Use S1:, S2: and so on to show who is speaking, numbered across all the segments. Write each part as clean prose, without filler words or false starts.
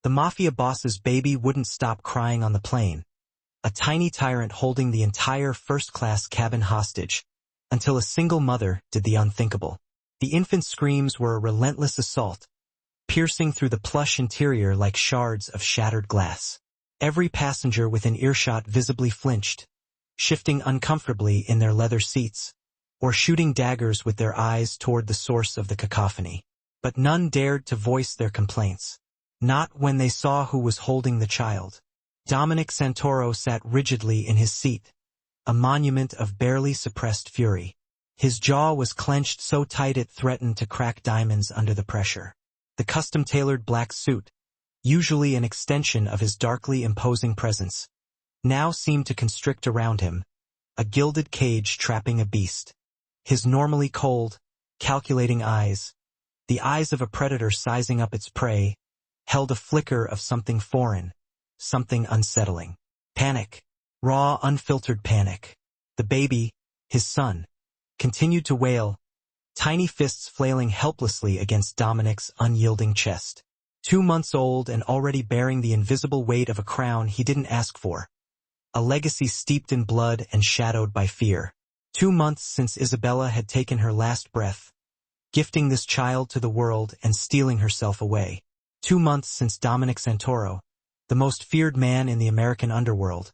S1: The Mafia boss's baby wouldn't stop crying on the plane, a tiny tyrant holding the entire first-class cabin hostage, until a single mother did the unthinkable. The infant's screams were a relentless assault, piercing through the plush interior like shards of shattered glass. Every passenger within earshot visibly flinched, shifting uncomfortably in their leather seats, or shooting daggers with their eyes toward the source of the cacophony. But none dared to voice their complaints. Not when they saw who was holding the child. Dominic Santoro sat rigidly in his seat, a monument of barely suppressed fury. His jaw was clenched so tight it threatened to crack diamonds under the pressure. The custom-tailored black suit, usually an extension of his darkly imposing presence, now seemed to constrict around him, a gilded cage trapping a beast. His normally cold, calculating eyes, the eyes of a predator sizing up its prey, held a flicker of something foreign, something unsettling. Panic. Raw, unfiltered panic. The baby, his son, continued to wail, tiny fists flailing helplessly against Dominic's unyielding chest. 2 months old and already bearing the invisible weight of a crown he didn't ask for. A legacy steeped in blood and shadowed by fear. 2 months since Isabella had taken her last breath, gifting this child to the world and stealing herself away. 2 months since Dominic Santoro, the most feared man in the American underworld,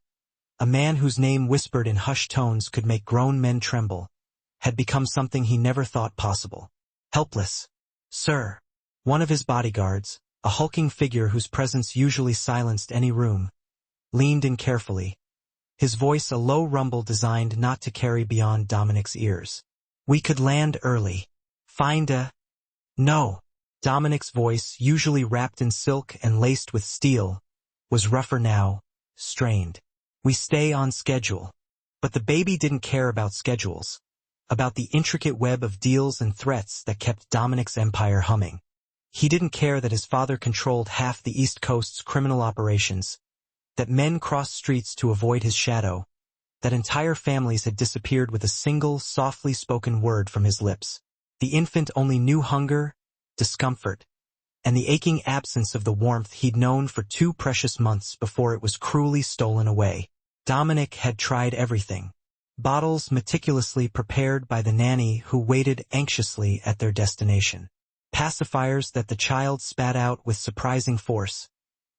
S1: a man whose name whispered in hushed tones could make grown men tremble, had become something he never thought possible. Helpless. Sir. One of his bodyguards, a hulking figure whose presence usually silenced any room, leaned in carefully, his voice a low rumble designed not to carry beyond Dominic's ears. We could land early. Find a... No. Dominic's voice, usually wrapped in silk and laced with steel, was rougher now, strained. We stay on schedule. But the baby didn't care about schedules, about the intricate web of deals and threats that kept Dominic's empire humming. He didn't care that his father controlled half the East Coast's criminal operations, that men crossed streets to avoid his shadow, that entire families had disappeared with a single, softly spoken word from his lips. The infant only knew hunger, discomfort, and the aching absence of the warmth he'd known for 2 precious months before it was cruelly stolen away. Dominic had tried everything. Bottles meticulously prepared by the nanny who waited anxiously at their destination. Pacifiers that the child spat out with surprising force,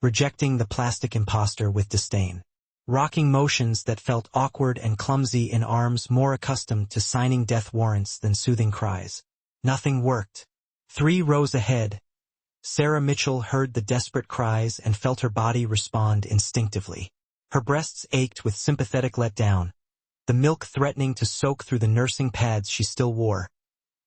S1: rejecting the plastic imposter with disdain. Rocking motions that felt awkward and clumsy in arms more accustomed to signing death warrants than soothing cries. Nothing worked. 3 rows ahead, Sarah Mitchell heard the desperate cries and felt her body respond instinctively. Her breasts ached with sympathetic letdown, the milk threatening to soak through the nursing pads she still wore,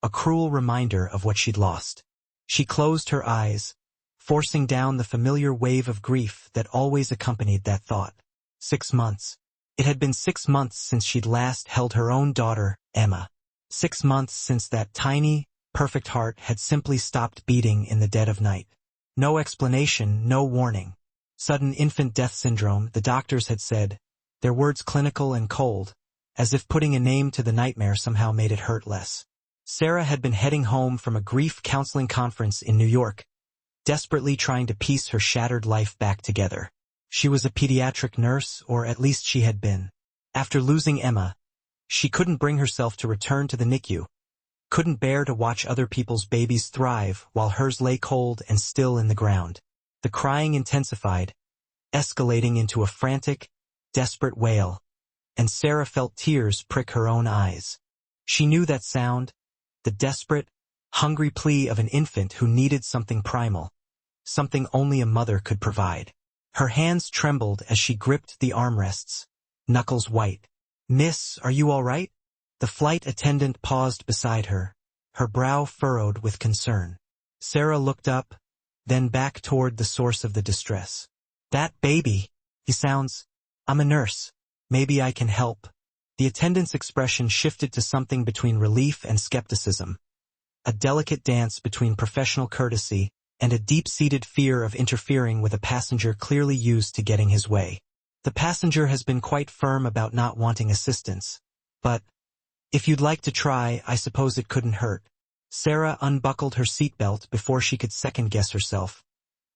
S1: a cruel reminder of what she'd lost. She closed her eyes, forcing down the familiar wave of grief that always accompanied that thought. 6 months. It had been 6 months since she'd last held her own daughter, Emma. 6 months since that tiny, perfect heart had simply stopped beating in the dead of night. No explanation, no warning. Sudden infant death syndrome, the doctors had said, their words clinical and cold, as if putting a name to the nightmare somehow made it hurt less. Sarah had been heading home from a grief counseling conference in New York, desperately trying to piece her shattered life back together. She was a pediatric nurse, or at least she had been. After losing Emma, she couldn't bring herself to return to the NICU, couldn't bear to watch other people's babies thrive while hers lay cold and still in the ground. The crying intensified, escalating into a frantic, desperate wail, and Sarah felt tears prick her own eyes. She knew that sound, the desperate, hungry plea of an infant who needed something primal, something only a mother could provide. Her hands trembled as she gripped the armrests, knuckles white. "Miss, are you all right?" The flight attendant paused beside her, her brow furrowed with concern. Sarah looked up, then back toward the source of the distress. "That baby, he sounds... I'm a nurse. Maybe I can help." The attendant's expression shifted to something between relief and skepticism, a delicate dance between professional courtesy and a deep-seated fear of interfering with a passenger clearly used to getting his way. "The passenger has been quite firm about not wanting assistance, but if you'd like to try, I suppose it couldn't hurt." Sarah unbuckled her seatbelt before she could second-guess herself,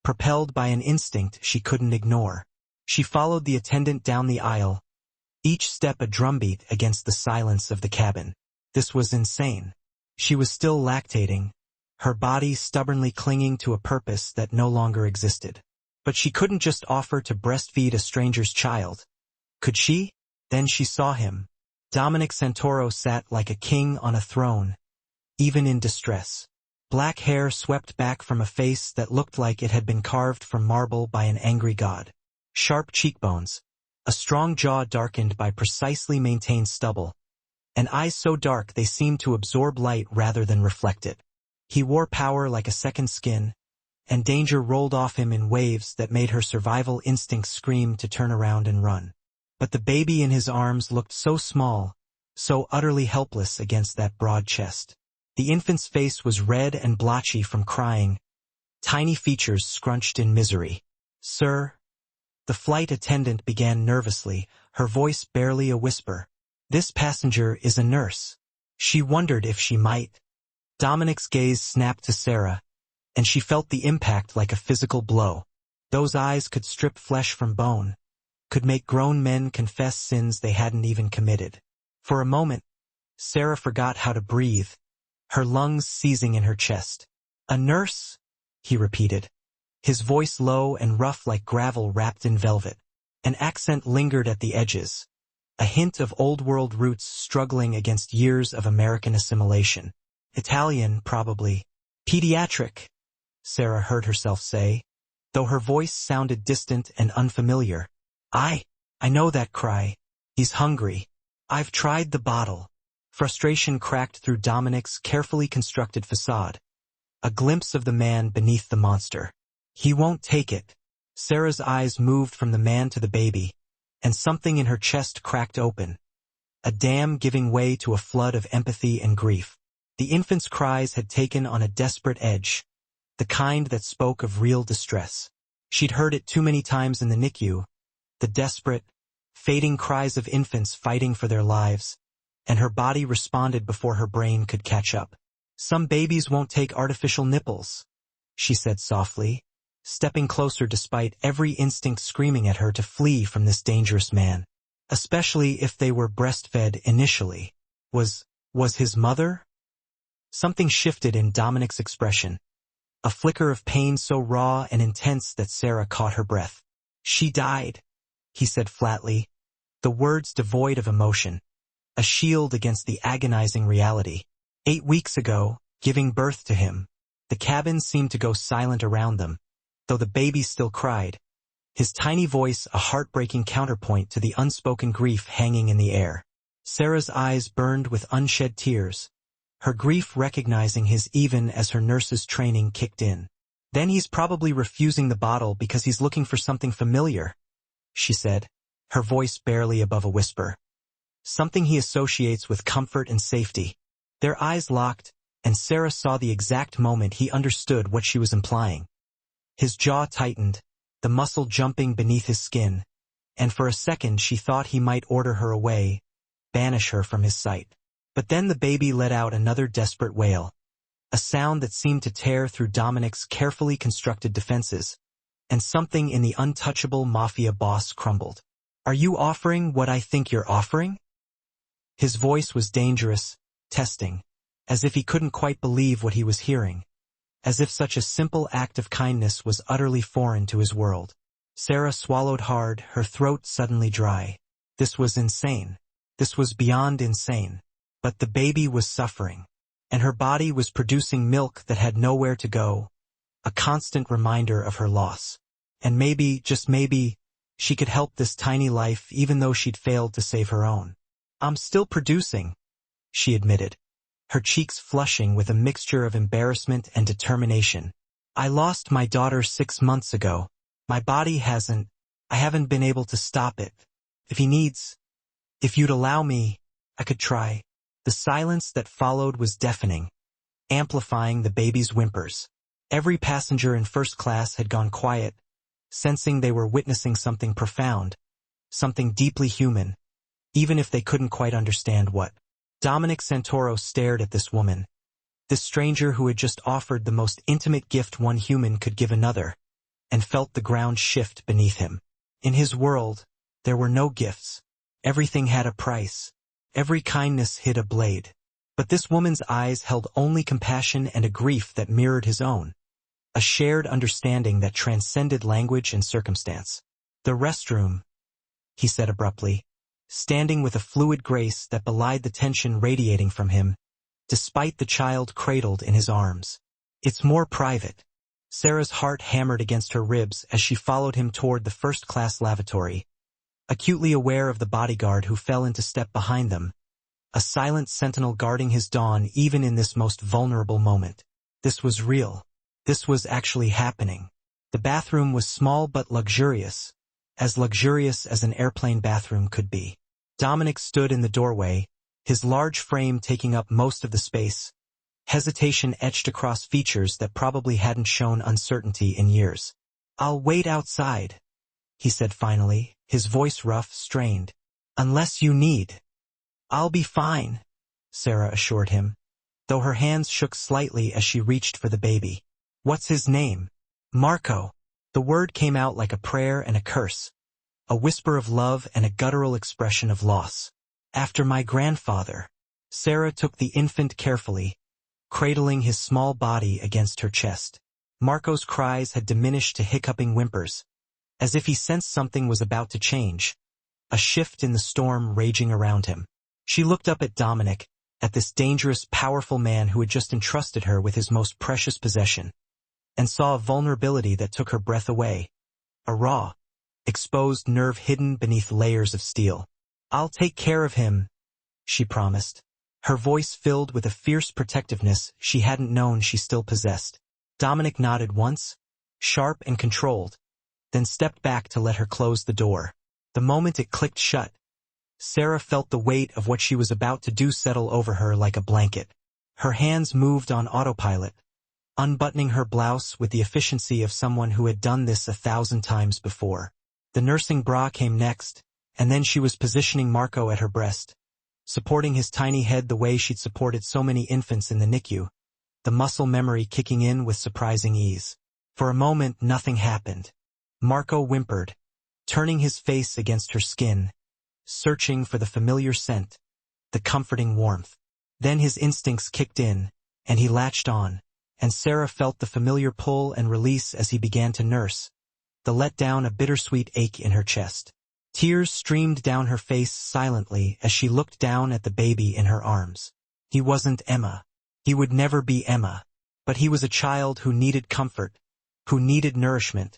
S1: propelled by an instinct she couldn't ignore. She followed the attendant down the aisle, each step a drumbeat against the silence of the cabin. This was insane. She was still lactating, her body stubbornly clinging to a purpose that no longer existed. But she couldn't just offer to breastfeed a stranger's child. Could she? Then she saw him. Dominic Santoro sat like a king on a throne, even in distress. Black hair swept back from a face that looked like it had been carved from marble by an angry god. Sharp cheekbones, a strong jaw darkened by precisely maintained stubble, and eyes so dark they seemed to absorb light rather than reflect it. He wore power like a second skin, and danger rolled off him in waves that made her survival instincts scream to turn around and run. But the baby in his arms looked so small, so utterly helpless against that broad chest. The infant's face was red and blotchy from crying, tiny features scrunched in misery. "Sir?" The flight attendant began nervously, her voice barely a whisper. "This passenger is a nurse." She wondered if she might. Dominic's gaze snapped to Sarah, and she felt the impact like a physical blow. Those eyes could strip flesh from bone, could make grown men confess sins they hadn't even committed. For a moment, Sarah forgot how to breathe, her lungs seizing in her chest. "A nurse?" he repeated, his voice low and rough like gravel wrapped in velvet. An accent lingered at the edges, a hint of old-world roots struggling against years of American assimilation. "Italian, probably. Pediatric," Sarah heard herself say, though her voice sounded distant and unfamiliar. I know that cry. He's hungry. I've tried the bottle." Frustration cracked through Dominic's carefully constructed facade, a glimpse of the man beneath the monster. "He won't take it." Sarah's eyes moved from the man to the baby, and something in her chest cracked open, a dam giving way to a flood of empathy and grief. The infant's cries had taken on a desperate edge, the kind that spoke of real distress. She'd heard it too many times in the NICU, the desperate, fading cries of infants fighting for their lives, and her body responded before her brain could catch up. "Some babies won't take artificial nipples," she said softly, stepping closer despite every instinct screaming at her to flee from this dangerous man, especially if they were breastfed initially. Was his mother? Something shifted in Dominic's expression, a flicker of pain so raw and intense that Sarah caught her breath. "She died," he said flatly, the words devoid of emotion, a shield against the agonizing reality. 8 weeks ago, giving birth to him." The cabin seemed to go silent around them, though the baby still cried, his tiny voice a heartbreaking counterpoint to the unspoken grief hanging in the air. Sarah's eyes burned with unshed tears, her grief recognizing his even as her nurse's training kicked in. "Then he's probably refusing the bottle because he's looking for something familiar," she said, her voice barely above a whisper. "Something he associates with comfort and safety." Their eyes locked, and Sarah saw the exact moment he understood what she was implying. His jaw tightened, the muscle jumping beneath his skin, and for a second she thought he might order her away, banish her from his sight. But then the baby let out another desperate wail, a sound that seemed to tear through Dominic's carefully constructed defenses, and something in the untouchable Mafia boss crumbled. "Are you offering what I think you're offering?" His voice was dangerous, testing, as if he couldn't quite believe what he was hearing, as if such a simple act of kindness was utterly foreign to his world. Sarah swallowed hard, her throat suddenly dry. This was insane. This was beyond insane. But the baby was suffering, and her body was producing milk that had nowhere to go, a constant reminder of her loss. And maybe, just maybe, she could help this tiny life even though she'd failed to save her own. "I'm still producing," she admitted, her cheeks flushing with a mixture of embarrassment and determination. "I lost my daughter 6 months ago. My body I haven't been able to stop it. If you'd allow me, I could try." The silence that followed was deafening, amplifying the baby's whimpers. Every passenger in first class had gone quiet, sensing they were witnessing something profound, something deeply human, even if they couldn't quite understand what. Dominic Santoro stared at this woman, this stranger who had just offered the most intimate gift one human could give another, and felt the ground shift beneath him. In his world, there were no gifts. Everything had a price. Every kindness hid a blade. But this woman's eyes held only compassion and a grief that mirrored his own. A shared understanding that transcended language and circumstance. "The restroom," he said abruptly, standing with a fluid grace that belied the tension radiating from him, despite the child cradled in his arms. "It's more private." Sarah's heart hammered against her ribs as she followed him toward the first-class lavatory, acutely aware of the bodyguard who fell into step behind them, a silent sentinel guarding his dawn even in this most vulnerable moment. This was real. This was actually happening. The bathroom was small but luxurious as an airplane bathroom could be. Dominic stood in the doorway, his large frame taking up most of the space, hesitation etched across features that probably hadn't shown uncertainty in years. "I'll wait outside," he said finally, his voice rough, strained. "Unless you need." "I'll be fine," Sarah assured him, though her hands shook slightly as she reached for the baby. "What's his name?" "Marco." The word came out like a prayer and a curse, a whisper of love and a guttural expression of loss. "After my grandfather." Sarah took the infant carefully, cradling his small body against her chest. Marco's cries had diminished to hiccuping whimpers, as if he sensed something was about to change, a shift in the storm raging around him. She looked up at Dominic, at this dangerous, powerful man who had just entrusted her with his most precious possession, and saw a vulnerability that took her breath away, a raw, exposed nerve hidden beneath layers of steel. "I'll take care of him," she promised, her voice filled with a fierce protectiveness she hadn't known she still possessed. Dominic nodded once, sharp and controlled, then stepped back to let her close the door. The moment it clicked shut, Sarah felt the weight of what she was about to do settle over her like a blanket. Her hands moved on autopilot, unbuttoning her blouse with the efficiency of someone who had done this 1,000 times before. The nursing bra came next, and then she was positioning Marco at her breast, supporting his tiny head the way she'd supported so many infants in the NICU, the muscle memory kicking in with surprising ease. For a moment, nothing happened. Marco whimpered, turning his face against her skin, searching for the familiar scent, the comforting warmth. Then his instincts kicked in, and he latched on, and Sarah felt the familiar pull and release as he began to nurse, the letdown a bittersweet ache in her chest. Tears streamed down her face silently as she looked down at the baby in her arms. He wasn't Emma. He would never be Emma. But he was a child who needed comfort, who needed nourishment,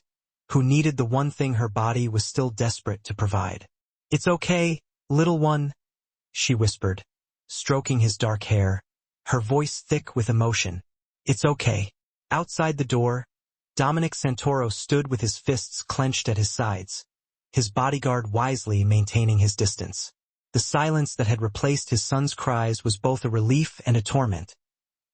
S1: who needed the one thing her body was still desperate to provide. "It's okay, little one," she whispered, stroking his dark hair, her voice thick with emotion. "It's okay." Outside the door, Dominic Santoro stood with his fists clenched at his sides, his bodyguard wisely maintaining his distance. The silence that had replaced his son's cries was both a relief and a torment,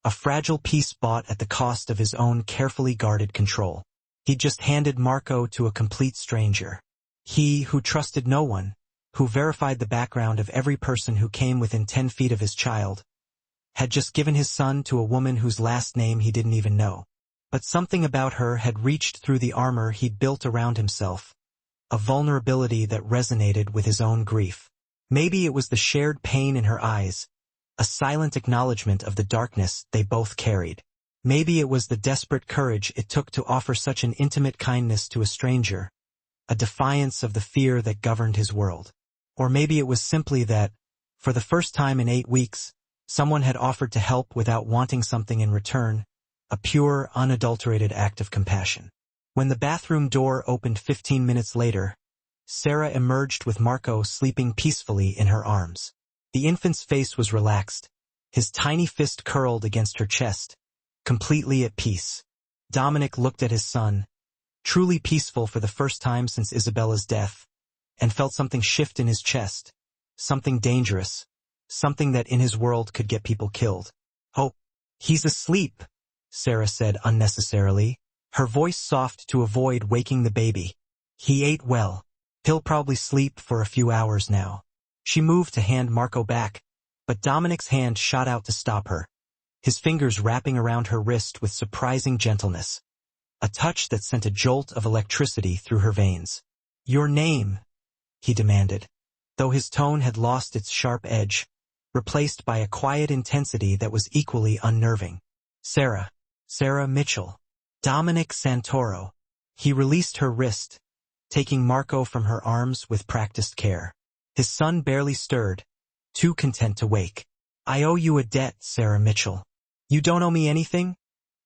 S1: a fragile peace bought at the cost of his own carefully guarded control. He'd just handed Marco to a complete stranger. He, who trusted no one, who verified the background of every person who came within 10 feet of his child, had just given his son to a woman whose last name he didn't even know. But something about her had reached through the armor he'd built around himself, a vulnerability that resonated with his own grief. Maybe it was the shared pain in her eyes, a silent acknowledgement of the darkness they both carried. Maybe it was the desperate courage it took to offer such an intimate kindness to a stranger, a defiance of the fear that governed his world. Or maybe it was simply that, for the first time in 8 weeks, someone had offered to help without wanting something in return, a pure, unadulterated act of compassion. When the bathroom door opened 15 minutes later, Sarah emerged with Marco sleeping peacefully in her arms. The infant's face was relaxed, his tiny fist curled against her chest, completely at peace. Dominic looked at his son, truly peaceful for the first time since Isabella's death, and felt something shift in his chest, something dangerous, something that in his world could get people killed. "Oh, he's asleep," Sarah said unnecessarily, her voice soft to avoid waking the baby. "He ate well. He'll probably sleep for a few hours now." She moved to hand Marco back, but Dominic's hand shot out to stop her, his fingers wrapping around her wrist with surprising gentleness. a touch that sent a jolt of electricity through her veins. "Your name," he demanded, though his tone had lost its sharp edge, replaced by a quiet intensity that was equally unnerving. "Sarah. Sarah Mitchell. Dominic Santoro." He released her wrist, taking Marco from her arms with practiced care. His son barely stirred, too content to wake. "I owe you a debt, Sarah Mitchell." "You don't owe me anything?"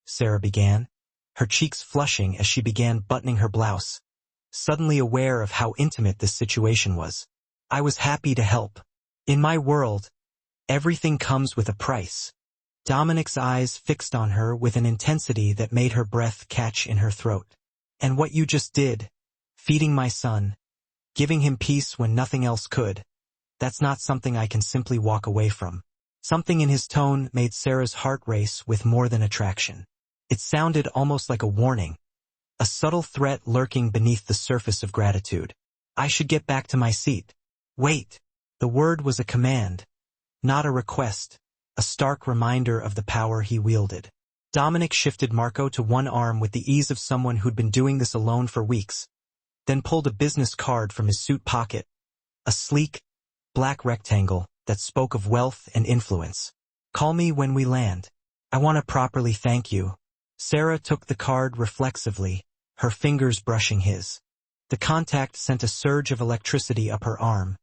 S1: Sarah began, her cheeks flushing as she began buttoning her blouse, suddenly aware of how intimate this situation was. "I was happy to help. In my world, everything comes with a price." Dominic's eyes fixed on her with an intensity that made her breath catch in her throat. "And what you just did, feeding my son, giving him peace when nothing else could, that's not something I can simply walk away from." Something in his tone made Sarah's heart race with more than attraction. It sounded almost like a warning, a subtle threat lurking beneath the surface of gratitude. "I should get back to my seat." "Wait." The word was a command, not a request, a stark reminder of the power he wielded. Dominic shifted Marco to one arm with the ease of someone who'd been doing this alone for weeks, then pulled a business card from his suit pocket, a sleek, black rectangle that spoke of wealth and influence. "Call me when we land. I want to properly thank you." Sarah took the card reflexively, her fingers brushing his. The contact sent a surge of electricity up her arm,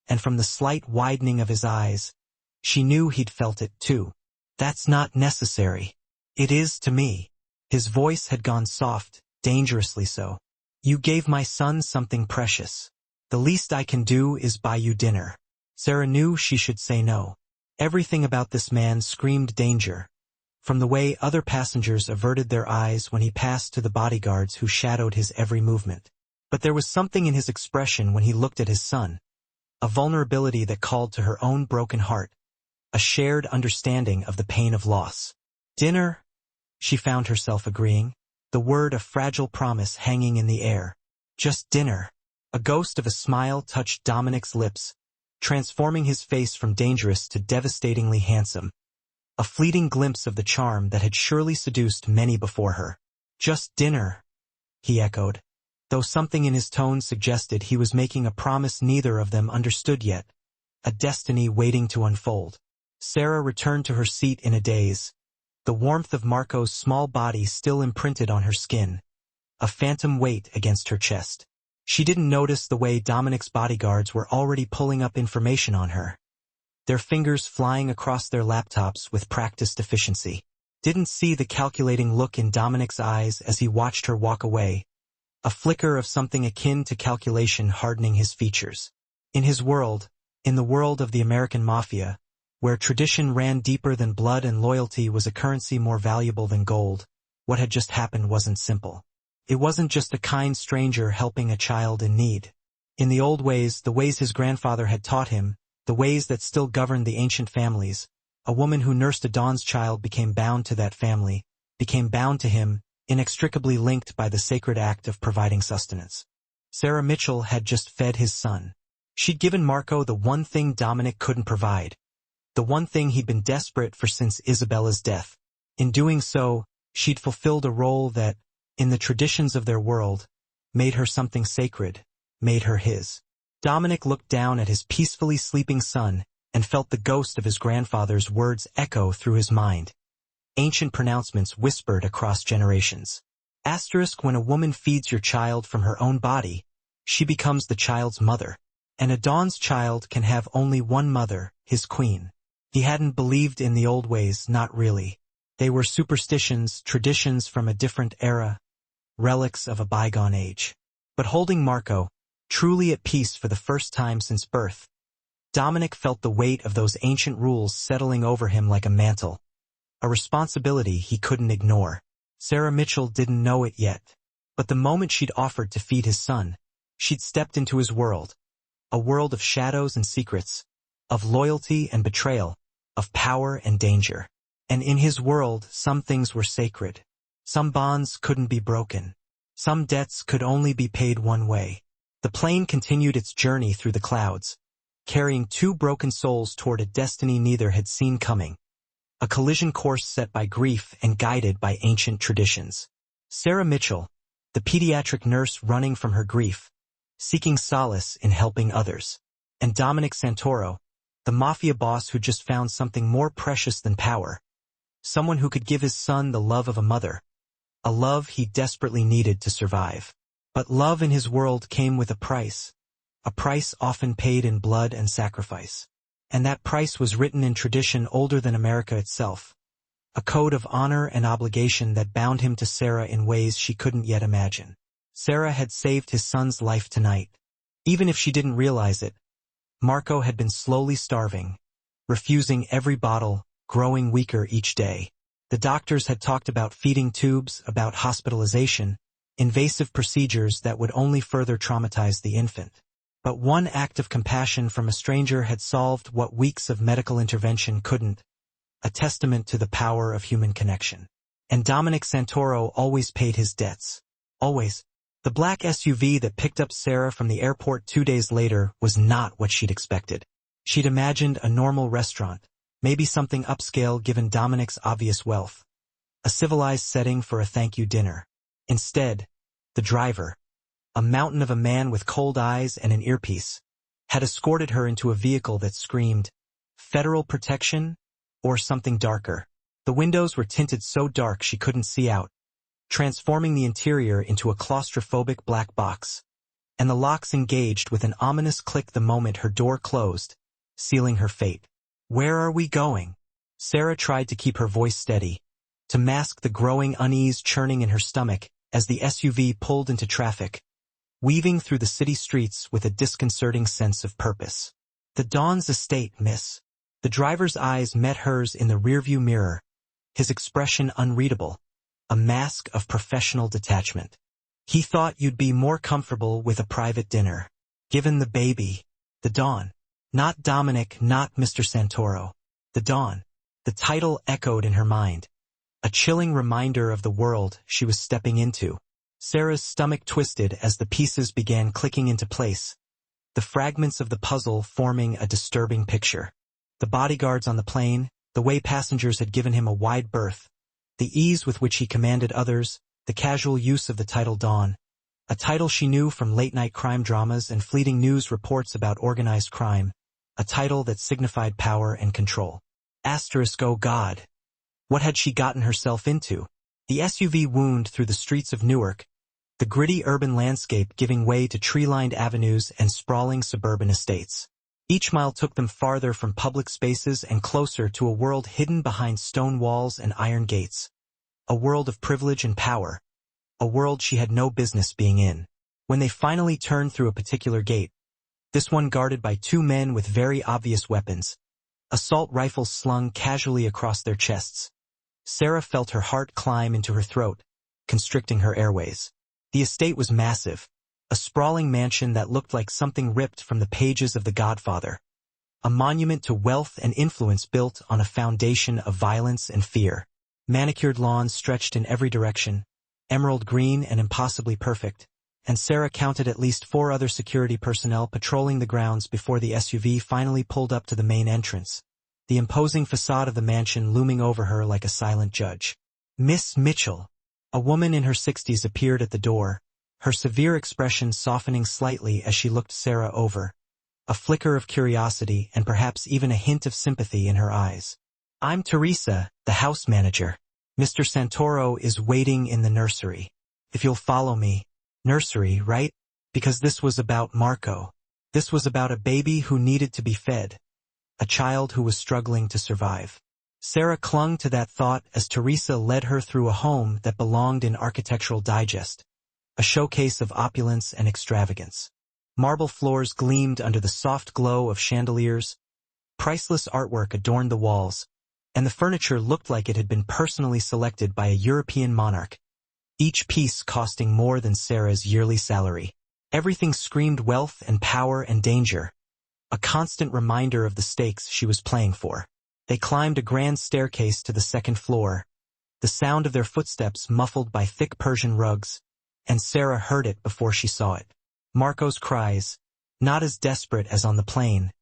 S1: and from the slight widening of his eyes, she knew he'd felt it too. "That's not necessary." "It is to me." His voice had gone soft, dangerously so. "You gave my son something precious. The least I can do is buy you dinner." Sarah knew she should say no. Everything about this man screamed danger, from the way other passengers averted their eyes when he passed to the bodyguards who shadowed his every movement. But there was something in his expression when he looked at his son, a vulnerability that called to her own broken heart, a shared understanding of the pain of loss. "Dinner?" she found herself agreeing, the word a fragile promise hanging in the air. "Just dinner." A ghost of a smile touched Dominic's lips, transforming his face from dangerous to devastatingly handsome, a fleeting glimpse of the charm that had surely seduced many before her. "Just dinner," he echoed, though something in his tone suggested he was making a promise neither of them understood yet, a destiny waiting to unfold. Sarah returned to her seat in a daze, the warmth of Marco's small body still imprinted on her skin, a phantom weight against her chest. She didn't notice the way Dominic's bodyguards were already pulling up information on her, their fingers flying across their laptops with practiced efficiency. Didn't see the calculating look in Dominic's eyes as he watched her walk away, a flicker of something akin to calculation hardening his features. In his world, in the world of the American Mafia, where tradition ran deeper than blood and loyalty was a currency more valuable than gold, what had just happened wasn't simple. It wasn't just a kind stranger helping a child in need. In the old ways, the ways his grandfather had taught him, the ways that still governed the ancient families, a woman who nursed a Dawn's child became bound to that family, became bound to him, inextricably linked by the sacred act of providing sustenance. Sarah Mitchell had just fed his son. She'd given Marco the one thing Dominic couldn't provide, the one thing he'd been desperate for since Isabella's death. In doing so, she'd fulfilled a role that, in the traditions of their world, made her something sacred, made her his. Dominic looked down at his peacefully sleeping son and felt the ghost of his grandfather's words echo through his mind. Ancient pronouncements whispered across generations. Asterisk: when a woman feeds your child from her own body, she becomes the child's mother. And a Dawn's child can have only one mother, his queen. He hadn't believed in the old ways, not really. They were superstitions, traditions from a different era, relics of a bygone age. But holding Marco, truly at peace for the first time since birth, Dominic felt the weight of those ancient rules settling over him like a mantle, a responsibility he couldn't ignore. Sarah Mitchell didn't know it yet, but the moment she'd offered to feed his son, she'd stepped into his world, a world of shadows and secrets, of loyalty and betrayal, of power and danger. And in his world, some things were sacred. Some bonds couldn't be broken. Some debts could only be paid one way. The plane continued its journey through the clouds, carrying two broken souls toward a destiny neither had seen coming, a collision course set by grief and guided by ancient traditions. Sarah Mitchell, the pediatric nurse running from her grief, seeking solace in helping others. And Dominic Santoro, the mafia boss who just found something more precious than power. Someone who could give his son the love of a mother. A love he desperately needed to survive. But love in his world came with a price often paid in blood and sacrifice. And that price was written in tradition older than America itself. A code of honor and obligation that bound him to Sarah in ways she couldn't yet imagine. Sarah had saved his son's life tonight. Even if she didn't realize it, Marco had been slowly starving, refusing every bottle, growing weaker each day. The doctors had talked about feeding tubes, about hospitalization, invasive procedures that would only further traumatize the infant. But one act of compassion from a stranger had solved what weeks of medical intervention couldn't, a testament to the power of human connection. And Dominic Santoro always paid his debts. Always. The black SUV that picked up Sarah from the airport 2 days later was not what she'd expected. She'd imagined a normal restaurant, maybe something upscale given Dominic's obvious wealth. A civilized setting for a thank-you dinner. Instead, the driver, a mountain of a man with cold eyes and an earpiece, had escorted her into a vehicle that screamed, federal protection, or something darker. The windows were tinted so dark she couldn't see out, transforming the interior into a claustrophobic black box. And the locks engaged with an ominous click the moment her door closed, sealing her fate. Where are we going? Sarah tried to keep her voice steady, to mask the growing unease churning in her stomach as the SUV pulled into traffic, weaving through the city streets with a disconcerting sense of purpose. The Dawn's estate, miss. The driver's eyes met hers in the rearview mirror, his expression unreadable, a mask of professional detachment. He thought you'd be more comfortable with a private dinner. Given the baby. The Dawn. Not Dominic, not Mr. Santoro. The Dawn. The title echoed in her mind, a chilling reminder of the world she was stepping into. Sarah's stomach twisted as the pieces began clicking into place, the fragments of the puzzle forming a disturbing picture. The bodyguards on the plane, the way passengers had given him a wide berth, the ease with which he commanded others, the casual use of the title Dawn, a title she knew from late-night crime dramas and fleeting news reports about organized crime, a title that signified power and control. Asterisk, oh God! What had she gotten herself into? The SUV wound through the streets of Newark, the gritty urban landscape giving way to tree-lined avenues and sprawling suburban estates. Each mile took them farther from public spaces and closer to a world hidden behind stone walls and iron gates. A world of privilege and power. A world she had no business being in. When they finally turned through a particular gate, this one guarded by 2 men with very obvious weapons, assault rifles slung casually across their chests, Sarah felt her heart climb into her throat, constricting her airways. The estate was massive, a sprawling mansion that looked like something ripped from the pages of The Godfather. A monument to wealth and influence built on a foundation of violence and fear. Manicured lawns stretched in every direction, emerald green and impossibly perfect, and Sarah counted at least 4 other security personnel patrolling the grounds before the SUV finally pulled up to the main entrance, the imposing facade of the mansion looming over her like a silent judge. Miss Mitchell, a woman in her 60s, appeared at the door, her severe expression softening slightly as she looked Sarah over, a flicker of curiosity and perhaps even a hint of sympathy in her eyes. I'm Teresa, the house manager. Mr. Santoro is waiting in the nursery. If you'll follow me. Nursery, right? Because this was about Marco. This was about a baby who needed to be fed. A child who was struggling to survive. Sarah clung to that thought as Teresa led her through a home that belonged in Architectural Digest, a showcase of opulence and extravagance. Marble floors gleamed under the soft glow of chandeliers, priceless artwork adorned the walls, and the furniture looked like it had been personally selected by a European monarch, each piece costing more than Sarah's yearly salary. Everything screamed wealth and power and danger, a constant reminder of the stakes she was playing for. They climbed a grand staircase to the 2nd floor, the sound of their footsteps muffled by thick Persian rugs, and Sarah heard it before she saw it. Marco's cries, not as desperate as on the plane,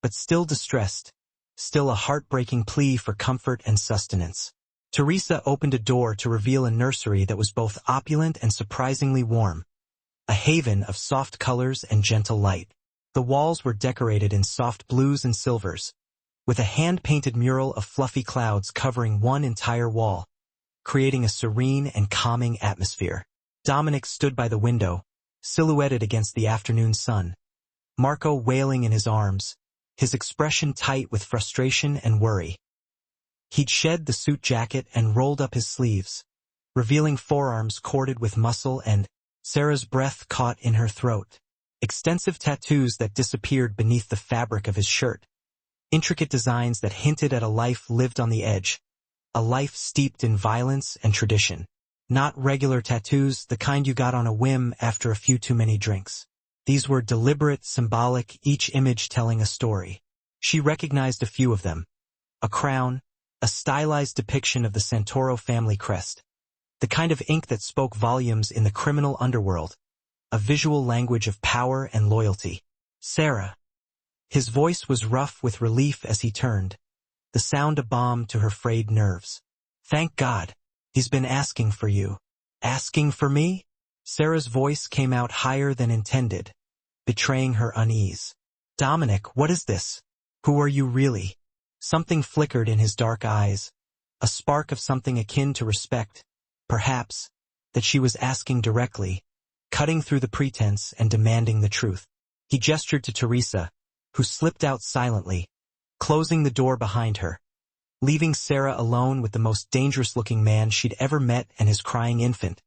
S1: but still distressed, still a heartbreaking plea for comfort and sustenance. Teresa opened a door to reveal a nursery that was both opulent and surprisingly warm, a haven of soft colors and gentle light. The walls were decorated in soft blues and silvers, with a hand-painted mural of fluffy clouds covering one entire wall, creating a serene and calming atmosphere. Dominic stood by the window, silhouetted against the afternoon sun, Marco wailing in his arms, his expression tight with frustration and worry. He'd shed the suit jacket and rolled up his sleeves, revealing forearms corded with muscle and Sarah's breath caught in her throat. Extensive tattoos that disappeared beneath the fabric of his shirt. Intricate designs that hinted at a life lived on the edge, a life steeped in violence and tradition. Not regular tattoos, the kind you got on a whim after a few too many drinks. These were deliberate, symbolic, each image telling a story. She recognized a few of them. A crown, a stylized depiction of the Santoro family crest. The kind of ink that spoke volumes in the criminal underworld. A visual language of power and loyalty. Sarah. His voice was rough with relief as he turned, the sound a balm to her frayed nerves. Thank God. He's been asking for you. Asking for me? Sarah's voice came out higher than intended, betraying her unease. Dominic, what is this? Who are you really? Something flickered in his dark eyes, a spark of something akin to respect, perhaps, that she was asking directly, cutting through the pretense and demanding the truth. He gestured to Teresa, who slipped out silently, closing the door behind her, leaving Sarah alone with the most dangerous-looking man she'd ever met and his crying infant,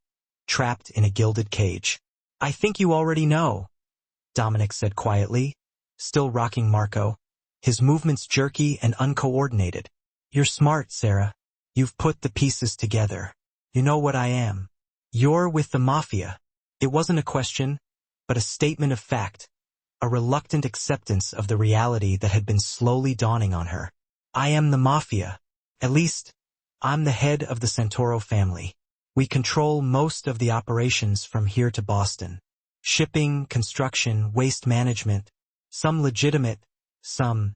S1: trapped in a gilded cage. I think you already know, Dominic said quietly, still rocking Marco, his movements jerky and uncoordinated. You're smart, Sarah. You've put the pieces together. You know what I am. You're with the Mafia. It wasn't a question, but a statement of fact, a reluctant acceptance of the reality that had been slowly dawning on her. I am the Mafia. At least, I'm the head of the Santoro family. We control most of the operations from here to Boston. Shipping, construction, waste management, some legitimate, some...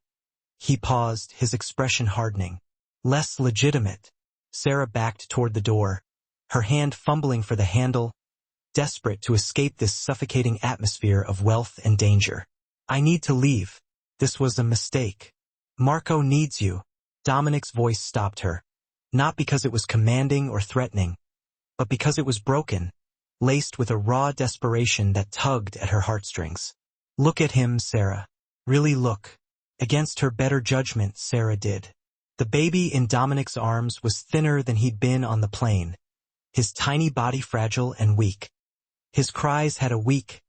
S1: He paused, his expression hardening. Less legitimate. Sarah backed toward the door, her hand fumbling for the handle, desperate to escape this suffocating atmosphere of wealth and danger. I need to leave. This was a mistake. Marco needs you. Dominic's voice stopped her. Not because it was commanding or threatening, but because it was broken, laced with a raw desperation that tugged at her heartstrings. Look at him, Sarah. Really look. Against her better judgment, Sarah did. The baby in Dominic's arms was thinner than he'd been on the plane, his tiny body fragile and weak. His cries had a weak,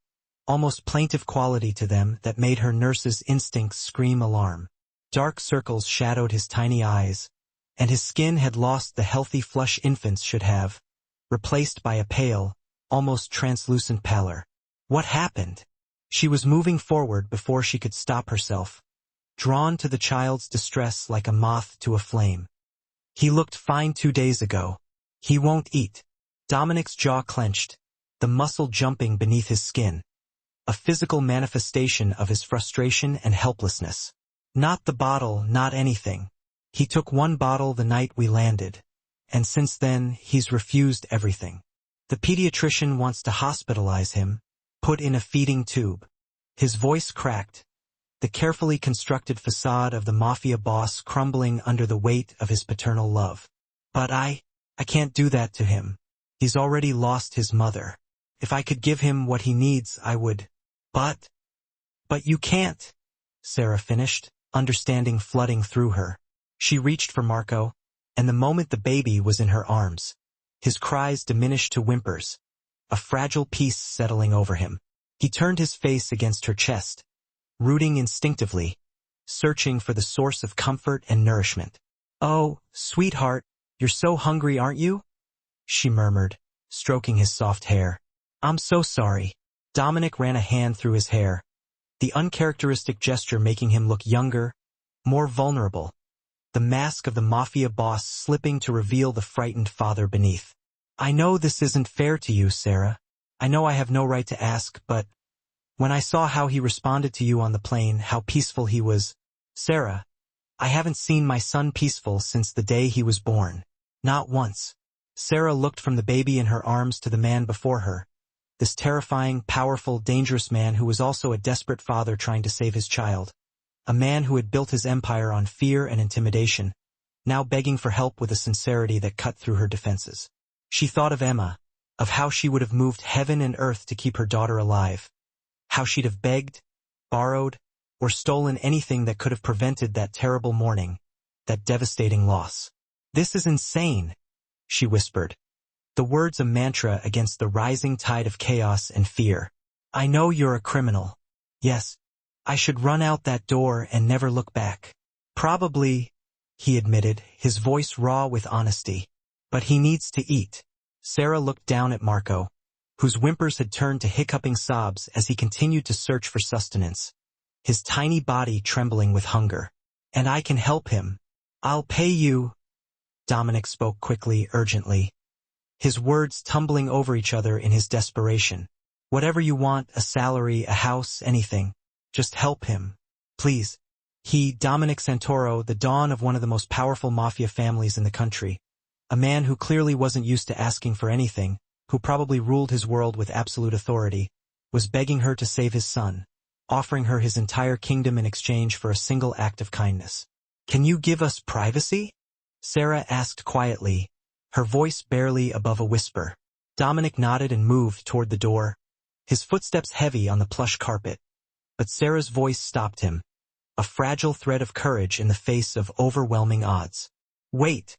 S1: almost plaintive quality to them that made her nurse's instincts scream alarm. Dark circles shadowed his tiny eyes, and his skin had lost the healthy flush infants should have, replaced by a pale, almost translucent pallor. What happened? She was moving forward before she could stop herself, drawn to the child's distress like a moth to a flame. He looked fine 2 days ago. He won't eat. Dominic's jaw clenched, the muscle jumping beneath his skin, a physical manifestation of his frustration and helplessness. Not the bottle, not anything. He took 1 bottle the night we landed, and since then he's refused everything. The pediatrician wants to hospitalize him, put in a feeding tube. His voice cracked, the carefully constructed facade of the Mafia boss crumbling under the weight of his paternal love. But I can't do that to him. He's already lost his mother. If I could give him what he needs, I would. But you can't, Sarah finished, understanding flooding through her. She reached for Marco, and the moment the baby was in her arms, his cries diminished to whimpers, a fragile peace settling over him. He turned his face against her chest, rooting instinctively, searching for the source of comfort and nourishment. Oh, sweetheart, you're so hungry, aren't you? She murmured, stroking his soft hair. I'm so sorry. Dominic ran a hand through his hair, the uncharacteristic gesture making him look younger, more vulnerable, the mask of the Mafia boss slipping to reveal the frightened father beneath. I know this isn't fair to you, Sarah. I know I have no right to ask, but when I saw how he responded to you on the plane, how peaceful he was, Sarah, I haven't seen my son peaceful since the day he was born. Not once. Sarah looked from the baby in her arms to the man before her, this terrifying, powerful, dangerous man who was also a desperate father trying to save his child. A man who had built his empire on fear and intimidation, now begging for help with a sincerity that cut through her defenses. She thought of Emma, of how she would have moved heaven and earth to keep her daughter alive, how she'd have begged, borrowed, or stolen anything that could have prevented that terrible morning, that devastating loss. "This is insane," she whispered, the words a mantra against the rising tide of chaos and fear. "I know you're a criminal. Yes, I should run out that door and never look back." "Probably," he admitted, his voice raw with honesty. "But he needs to eat." Sarah looked down at Marco, whose whimpers had turned to hiccuping sobs as he continued to search for sustenance, his tiny body trembling with hunger. "And I can help him. I'll pay you." Dominic spoke quickly, urgently, his words tumbling over each other in his desperation. "Whatever you want, a salary, a house, anything. Just help him. Please." He, Dominic Santoro, the dawn of one of the most powerful mafia families in the country, a man who clearly wasn't used to asking for anything, who probably ruled his world with absolute authority, was begging her to save his son, offering her his entire kingdom in exchange for a single act of kindness. "Can you give us privacy?" Sarah asked quietly, her voice barely above a whisper. Dominic nodded and moved toward the door, his footsteps heavy on the plush carpet. But Sarah's voice stopped him, a fragile thread of courage in the face of overwhelming odds. "Wait.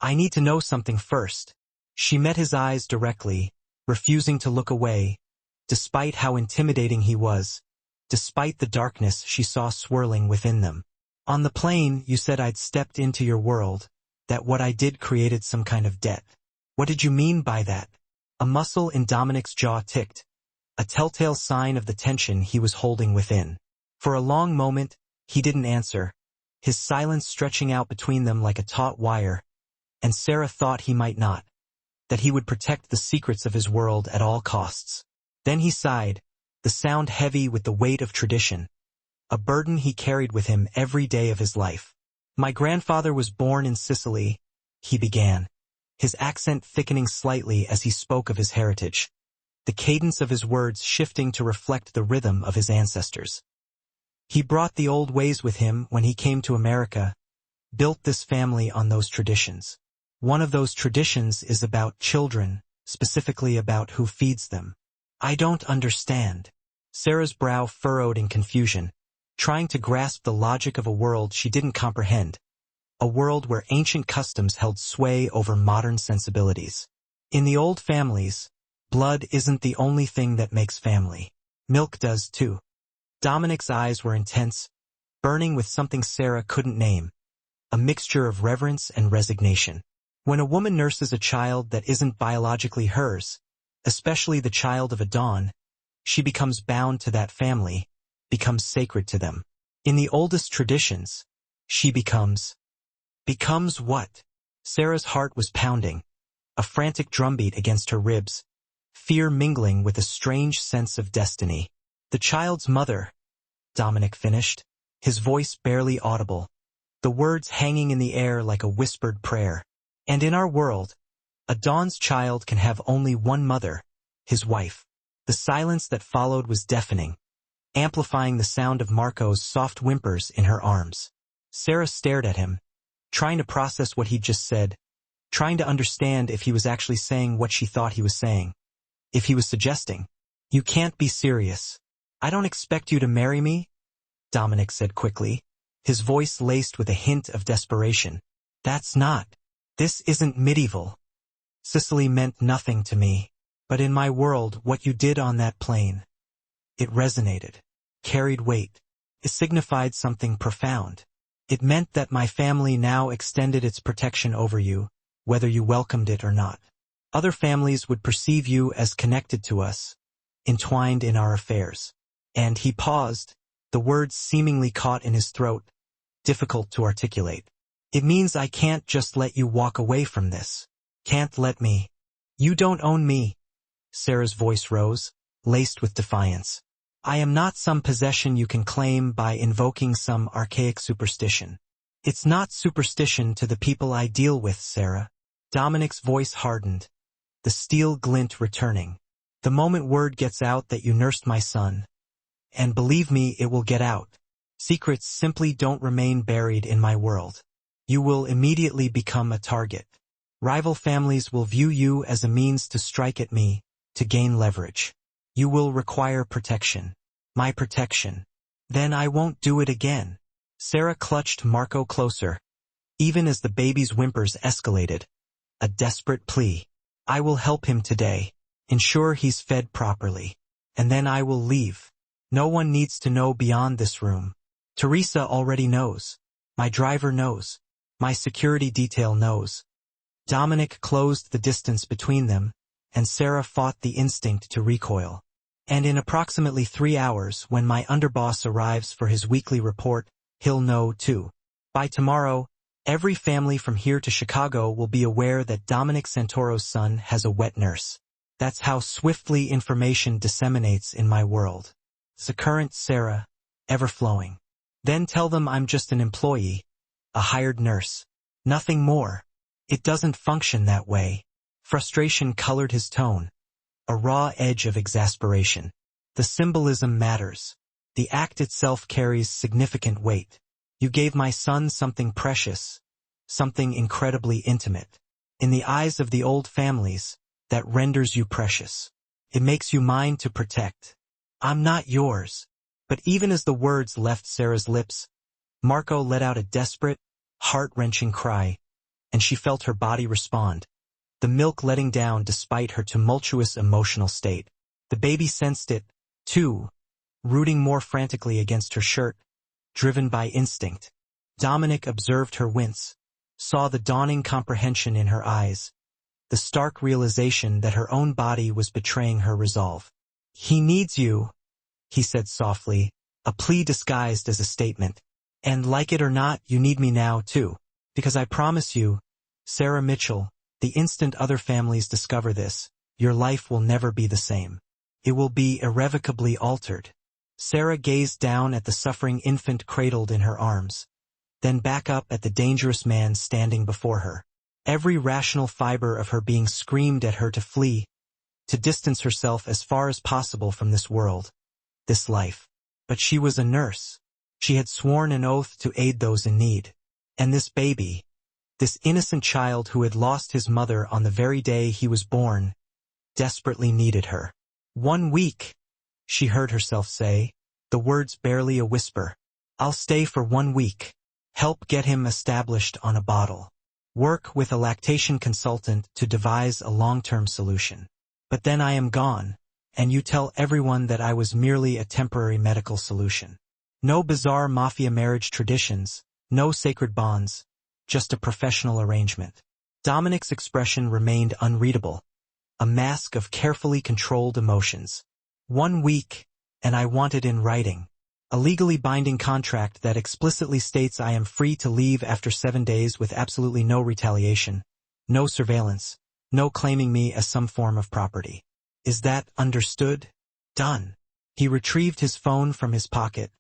S1: I need to know something first." She met his eyes directly, refusing to look away, despite how intimidating he was, despite the darkness she saw swirling within them. "On the plane, you said I'd stepped into your world, that what I did created some kind of debt. What did you mean by that?" A muscle in Dominic's jaw ticked, a telltale sign of the tension he was holding within. For a long moment, he didn't answer, his silence stretching out between them like a taut wire, and Sarah thought he might not, that he would protect the secrets of his world at all costs. Then he sighed, the sound heavy with the weight of tradition, a burden he carried with him every day of his life. "My grandfather was born in Sicily," he began, his accent thickening slightly as he spoke of his heritage, the cadence of his words shifting to reflect the rhythm of his ancestors. "He brought the old ways with him when he came to America, built this family on those traditions. One of those traditions is about children, specifically about who feeds them." "I don't understand." Sarah's brow furrowed in confusion, trying to grasp the logic of a world she didn't comprehend, a world where ancient customs held sway over modern sensibilities. "In the old families, blood isn't the only thing that makes family. Milk does too." Dominic's eyes were intense, burning with something Sarah couldn't name, a mixture of reverence and resignation. When a woman nurses a child that isn't biologically hers, especially the child of a dawn, she becomes bound to that family, becomes sacred to them. In the oldest traditions, she becomes what? Sarah's heart was pounding, a frantic drumbeat against her ribs, fear mingling with a strange sense of destiny. "The child's mother," Dominic finished, his voice barely audible, the words hanging in the air like a whispered prayer. "And in our world, a dawn's child can have only one mother, his wife." The silence that followed was deafening, amplifying the sound of Marco's soft whimpers in her arms. Sarah stared at him, trying to process what he'd just said, trying to understand if he was actually saying what she thought he was saying, if he was suggesting. "You can't be serious." "I don't expect you to marry me," Dominic said quickly, his voice laced with a hint of desperation. This isn't medieval. Sicily meant nothing to me. But in my world, what you did on that plane, it resonated, carried weight. It signified something profound. It meant that my family now extended its protection over you, whether you welcomed it or not. Other families would perceive you as connected to us, entwined in our affairs." And he paused, the words seemingly caught in his throat, difficult to articulate. "It means I can't just let you walk away from this. Can't let me. You don't own me." Sarah's voice rose, laced with defiance. "I am not some possession you can claim by invoking some archaic superstition. It's not superstition to the people I deal with, Sarah. Dominic's voice hardened, the steel glint returning. The moment word gets out that you nursed my son, and believe me, it will get out. Secrets simply don't remain buried in my world. You will immediately become a target. Rival families will view you as a means to strike at me, to gain leverage. You will require protection. My protection. Then I won't do it again. Sarah clutched Marco closer, even as the baby's whimpers escalated. A desperate plea. I will help him today. Ensure he's fed properly. And then I will leave. No one needs to know beyond this room. Teresa already knows. My driver knows. My security detail knows. Dominic closed the distance between them, and Sarah fought the instinct to recoil. And in approximately 3 hours, when my underboss arrives for his weekly report, he'll know too. By tomorrow, every family from here to Chicago will be aware that Dominic Santoro's son has a wet nurse. That's how swiftly information disseminates in my world. The current Sarah, ever-flowing. Then tell them I'm just an employee, a hired nurse. Nothing more. It doesn't function that way. Frustration colored his tone. A raw edge of exasperation. The symbolism matters. The act itself carries significant weight. You gave my son something precious, something incredibly intimate. In the eyes of the old families, that renders you precious. It makes you mine to protect. I'm not yours. But even as the words left Sarah's lips, Marco let out a desperate, heart-wrenching cry, and she felt her body respond, the milk letting down despite her tumultuous emotional state. The baby sensed it, too, rooting more frantically against her shirt, driven by instinct. Dominic observed her wince, saw the dawning comprehension in her eyes, the stark realization that her own body was betraying her resolve. He needs you, he said softly, a plea disguised as a statement. And like it or not, you need me now, too. Because I promise you, Sarah Mitchell, the instant other families discover this, your life will never be the same. It will be irrevocably altered. Sarah gazed down at the suffering infant cradled in her arms, then back up at the dangerous man standing before her. Every rational fiber of her being screamed at her to flee, to distance herself as far as possible from this world, this life. But she was a nurse. She had sworn an oath to aid those in need. And this baby, this innocent child who had lost his mother on the very day he was born, desperately needed her. 1 week, she heard herself say, the words barely a whisper. I'll stay for 1 week. Help get him established on a bottle. Work with a lactation consultant to devise a long-term solution. But then I am gone, and you tell everyone that I was merely a temporary medical solution. No bizarre Mafia marriage traditions, no sacred bonds, just a professional arrangement. Dominic's expression remained unreadable, a mask of carefully controlled emotions. 1 week, and I want it in writing. A legally binding contract that explicitly states I am free to leave after 7 days with absolutely no retaliation, no surveillance, no claiming me as some form of property. Is that understood? Done. He retrieved his phone from his pocket,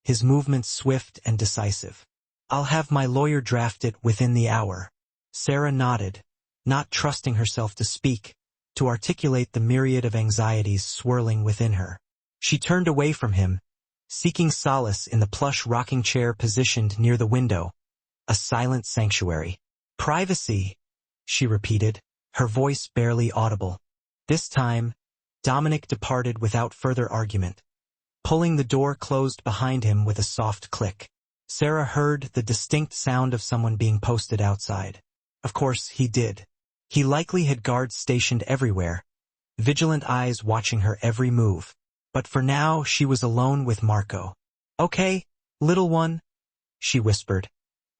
S1: his movements swift and decisive. I'll have my lawyer draft it within the hour. Sarah nodded, not trusting herself to speak, to articulate the myriad of anxieties swirling within her. She turned away from him, seeking solace in the plush rocking chair positioned near the window, a silent sanctuary. Privacy, she repeated, her voice barely audible. This time, Dominic departed without further argument, pulling the door closed behind him with a soft click. Sarah heard the distinct sound of someone being posted outside. Of course, he did. He likely had guards stationed everywhere, vigilant eyes watching her every move. But for now, she was alone with Marco. Okay, little one, she whispered,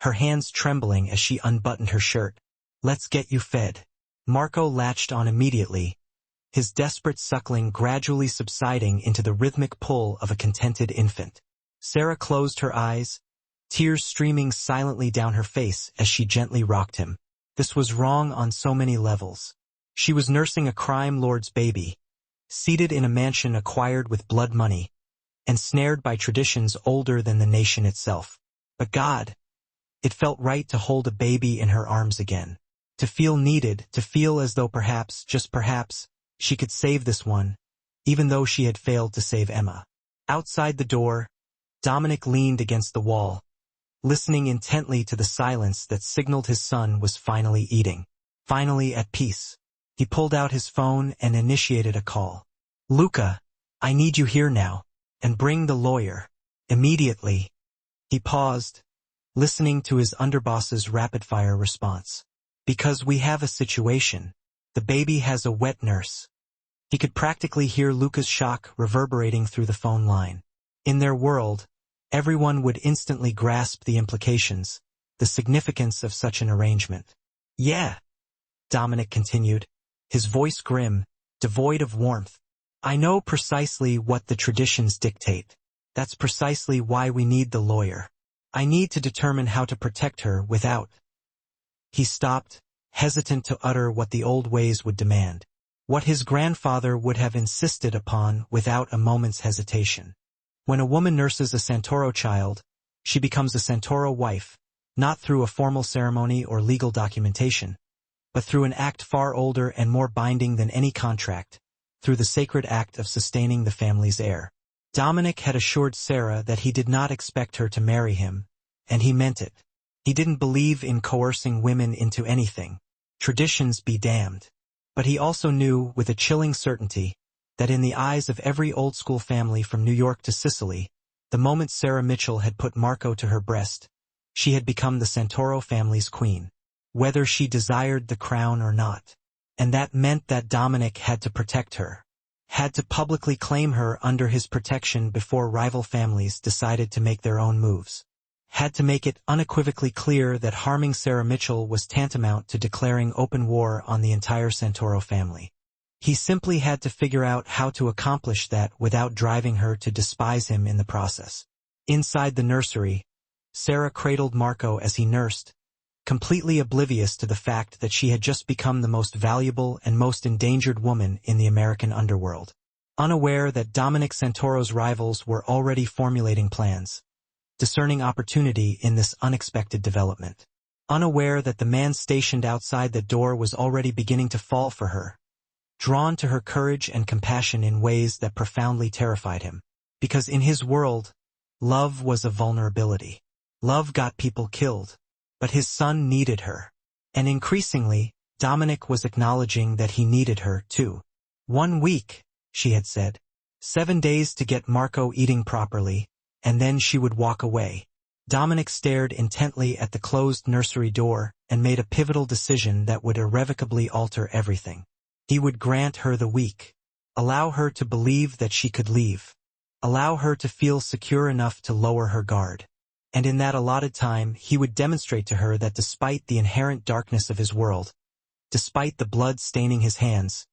S1: her hands trembling as she unbuttoned her shirt. Let's get you fed. Marco latched on immediately, his desperate suckling gradually subsiding into the rhythmic pull of a contented infant. Sarah closed her eyes, tears streaming silently down her face as she gently rocked him. This was wrong on so many levels. She was nursing a crime lord's baby, seated in a mansion acquired with blood money, ensnared by traditions older than the nation itself. But God, it felt right to hold a baby in her arms again. To feel needed, to feel as though perhaps, just perhaps, she could save this one, even though she had failed to save Emma. Outside the door, Dominic leaned against the wall, listening intently to the silence that signaled his son was finally eating. Finally at peace. He pulled out his phone and initiated a call. "Luca, I need you here now, and bring the lawyer. Immediately." He paused, listening to his underboss's rapid-fire response. "Because we have a situation. The baby has a wet nurse." He could practically hear Luca's shock reverberating through the phone line. In their world, everyone would instantly grasp the implications, the significance of such an arrangement. "Yeah," Dominic continued, his voice grim, devoid of warmth. "I know precisely what the traditions dictate. That's precisely why we need the lawyer. I need to determine how to protect her without—" He stopped, hesitant to utter what the old ways would demand, what his grandfather would have insisted upon without a moment's hesitation. When a woman nurses a Santoro child, she becomes a Santoro wife, not through a formal ceremony or legal documentation, but through an act far older and more binding than any contract, through the sacred act of sustaining the family's heir. Dominic had assured Sarah that he did not expect her to marry him, and he meant it. He didn't believe in coercing women into anything. Traditions be damned. But he also knew, with a chilling certainty, that in the eyes of every old-school family from New York to Sicily, the moment Sarah Mitchell had put Marco to her breast, she had become the Santoro family's queen, whether she desired the crown or not. And that meant that Dominic had to protect her, had to publicly claim her under his protection before rival families decided to make their own moves, had to make it unequivocally clear that harming Sarah Mitchell was tantamount to declaring open war on the entire Santoro family. He simply had to figure out how to accomplish that without driving her to despise him in the process. Inside the nursery, Sarah cradled Marco as he nursed, completely oblivious to the fact that she had just become the most valuable and most endangered woman in the American underworld. Unaware that Dominic Santoro's rivals were already formulating plans, discerning opportunity in this unexpected development. Unaware that the man stationed outside the door was already beginning to fall for her, drawn to her courage and compassion in ways that profoundly terrified him. Because in his world, love was a vulnerability. Love got people killed. But his son needed her. And increasingly, Dominic was acknowledging that he needed her, too. 1 week, she had said. 7 days to get Marco eating properly, and then she would walk away. Dominic stared intently at the closed nursery door and made a pivotal decision that would irrevocably alter everything. He would grant her the week, allow her to believe that she could leave, allow her to feel secure enough to lower her guard. And in that allotted time, he would demonstrate to her that despite the inherent darkness of his world, despite the blood staining his hands,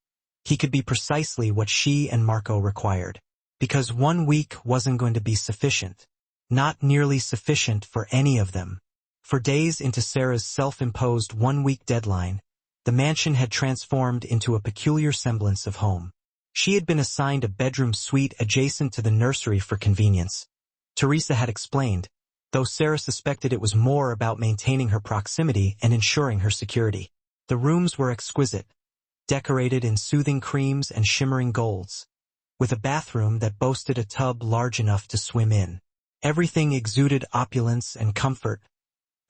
S1: he could be precisely what she and Marco required. Because 1 week wasn't going to be sufficient. Not nearly sufficient for any of them. For days into Sarah's self-imposed 1-week deadline, the mansion had transformed into a peculiar semblance of home. She had been assigned a bedroom suite adjacent to the nursery for convenience. Teresa had explained, though Sarah suspected it was more about maintaining her proximity and ensuring her security. The rooms were exquisite, decorated in soothing creams and shimmering golds, with a bathroom that boasted a tub large enough to swim in. Everything exuded opulence and comfort,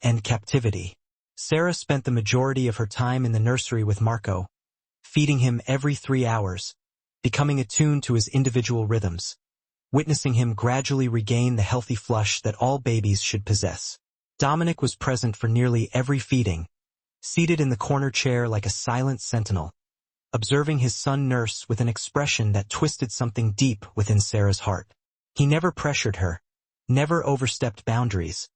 S1: and captivity. Sarah spent the majority of her time in the nursery with Marco, feeding him every 3 hours, becoming attuned to his individual rhythms, witnessing him gradually regain the healthy flush that all babies should possess. Dominic was present for nearly every feeding, seated in the corner chair like a silent sentinel, observing his son nurse with an expression that twisted something deep within Sarah's heart. He never pressured her, never overstepped boundaries,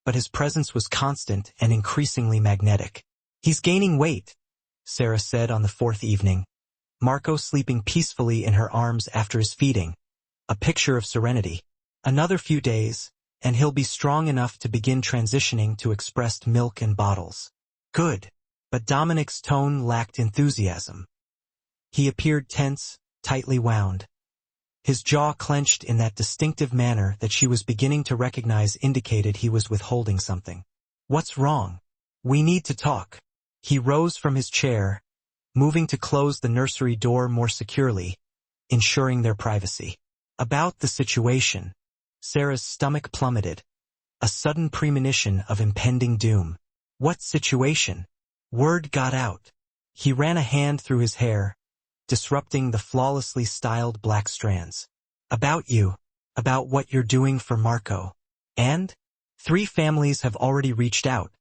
S1: but his presence was constant and increasingly magnetic. "He's gaining weight," Sarah said on the 4th evening, Marco sleeping peacefully in her arms after his feeding, a picture of serenity. "Another few days, and he'll be strong enough to begin transitioning to expressed milk and bottles." "Good." But Dominic's tone lacked enthusiasm. He appeared tense, tightly wound. His jaw clenched in that distinctive manner that she was beginning to recognize indicated he was withholding something. "What's wrong? We need to talk." He rose from his chair, moving to close the nursery door more securely, ensuring their privacy. About the situation, Sarah's stomach plummeted, a sudden premonition of impending doom. What situation? Word got out. He ran a hand through his hair, disrupting the flawlessly styled black strands. About you. About what you're doing for Marco. And? 3 families have already reached out,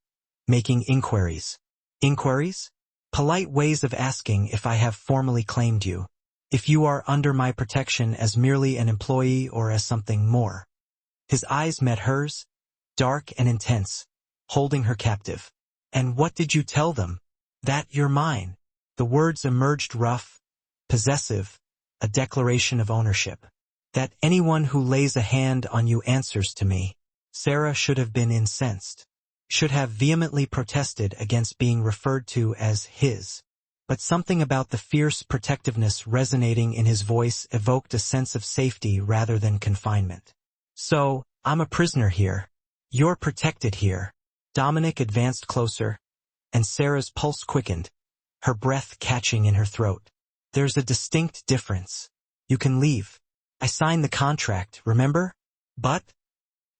S1: making inquiries. Inquiries? Polite ways of asking if I have formally claimed you. If you are under my protection as merely an employee or as something more. His eyes met hers, dark and intense, holding her captive. And what did you tell them? That you're mine. The words emerged rough, possessive, a declaration of ownership. That anyone who lays a hand on you answers to me. Sarah should have been incensed. Should have vehemently protested against being referred to as his. But something about the fierce protectiveness resonating in his voice evoked a sense of safety rather than confinement. So, I'm a prisoner here. You're protected here. Dominic advanced closer, and Sarah's pulse quickened, her breath catching in her throat. There's a distinct difference. You can leave. I signed the contract, remember? But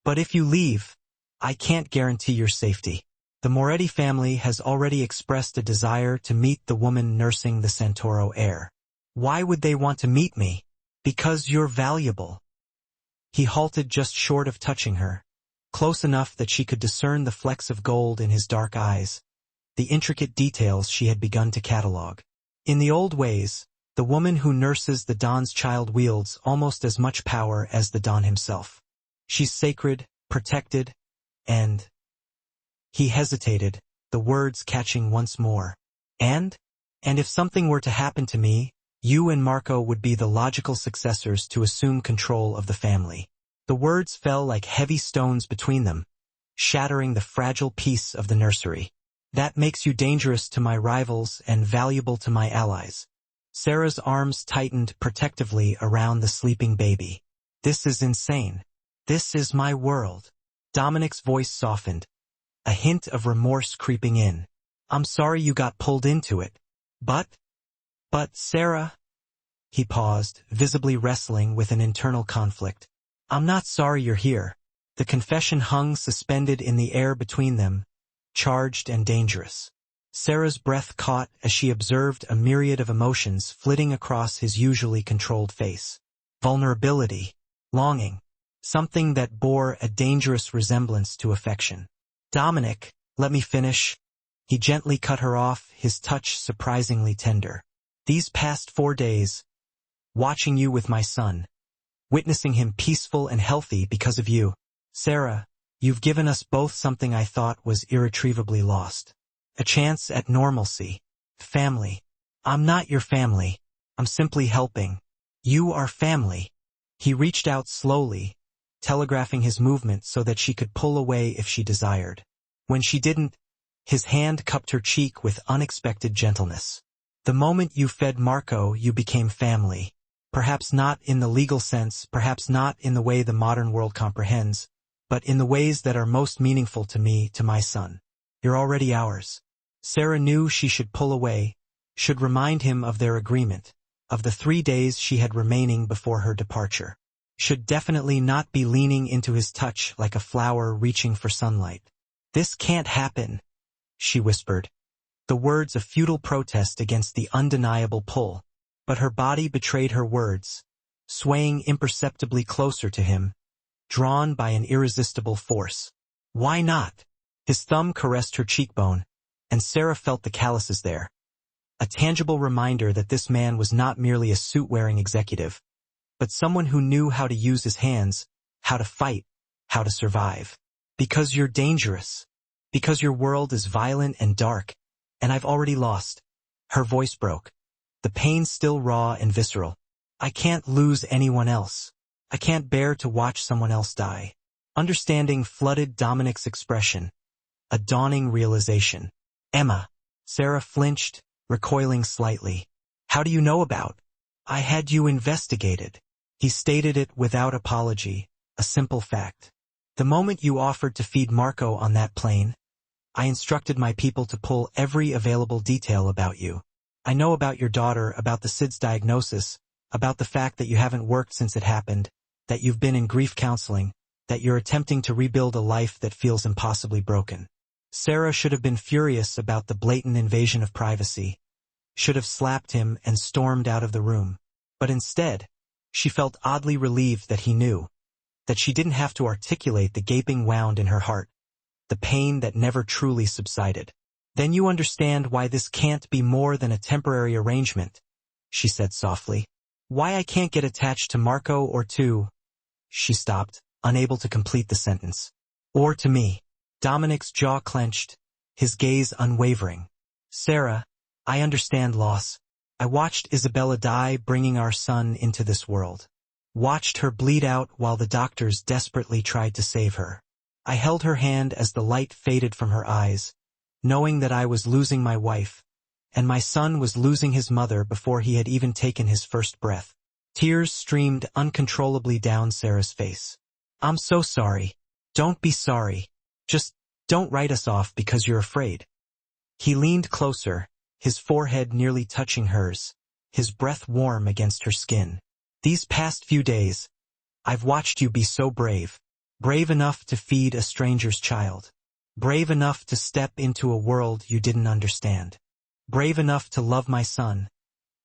S1: if you leave, I can't guarantee your safety. The Moretti family has already expressed a desire to meet the woman nursing the Santoro heir. Why would they want to meet me? Because you're valuable. He halted just short of touching her, close enough that she could discern the flecks of gold in his dark eyes, the intricate details she had begun to catalog. In the old ways, the woman who nurses the Don's child wields almost as much power as the Don himself. She's sacred, protected, and... He hesitated, the words catching once more. And if something were to happen to me, you and Marco would be the logical successors to assume control of the family. The words fell like heavy stones between them, shattering the fragile peace of the nursery. That makes you dangerous to my rivals and valuable to my allies. Sarah's arms tightened protectively around the sleeping baby. This is insane. This is my world. Dominic's voice softened, a hint of remorse creeping in. I'm sorry you got pulled into it. But Sarah... He paused, visibly wrestling with an internal conflict. I'm not sorry you're here. The confession hung suspended in the air between them, charged and dangerous. Sarah's breath caught as she observed a myriad of emotions flitting across his usually controlled face. Vulnerability, longing, something that bore a dangerous resemblance to affection. Dominic, let me finish. He gently cut her off, his touch surprisingly tender. These past 4 days, watching you with my son, witnessing him peaceful and healthy because of you. Sarah, you've given us both something I thought was irretrievably lost. A chance at normalcy. Family. I'm not your family. I'm simply helping. You are family. He reached out slowly, telegraphing his movement so that she could pull away if she desired. When she didn't, his hand cupped her cheek with unexpected gentleness. The moment you fed Marco, you became family. Perhaps not in the legal sense, perhaps not in the way the modern world comprehends, but in the ways that are most meaningful to me, to my son. You're already ours. Sarah knew she should pull away, should remind him of their agreement, of the 3 days she had remaining before her departure. Should definitely not be leaning into his touch like a flower reaching for sunlight. This can't happen, she whispered, the words a futile protest against the undeniable pull. But her body betrayed her words, swaying imperceptibly closer to him, drawn by an irresistible force. Why not? His thumb caressed her cheekbone, and Sarah felt the calluses there. A tangible reminder that this man was not merely a suit-wearing executive, but someone who knew how to use his hands, how to fight, how to survive. Because you're dangerous. Because your world is violent and dark, and I've already lost. Her voice broke, the pain still raw and visceral. I can't lose anyone else. I can't bear to watch someone else die. Understanding flooded Dominic's expression, a dawning realization. Emma. Sarah flinched, recoiling slightly. How do you know about? I had you investigated. He stated it without apology, a simple fact. The moment you offered to feed Marco on that plane, I instructed my people to pull every available detail about you. I know about your daughter, about the SIDS diagnosis, about the fact that you haven't worked since it happened, that you've been in grief counseling, that you're attempting to rebuild a life that feels impossibly broken. Sarah should have been furious about the blatant invasion of privacy, should have slapped him and stormed out of the room. But instead, she felt oddly relieved that he knew, that she didn't have to articulate the gaping wound in her heart, the pain that never truly subsided. Then you understand why this can't be more than a temporary arrangement, she said softly. Why I can't get attached to Marco or to... She stopped, unable to complete the sentence. Or to me. Dominic's jaw clenched, his gaze unwavering. Sarah, I understand loss. I watched Isabella die, bringing our son into this world. Watched her bleed out while the doctors desperately tried to save her. I held her hand as the light faded from her eyes, knowing that I was losing my wife, and my son was losing his mother before he had even taken his first breath. Tears streamed uncontrollably down Sarah's face. I'm so sorry. Don't be sorry. Just don't write us off because you're afraid. He leaned closer, his forehead nearly touching hers, his breath warm against her skin. These past few days, I've watched you be so brave. Brave enough to feed a stranger's child. Brave enough to step into a world you didn't understand. Brave enough to love my son,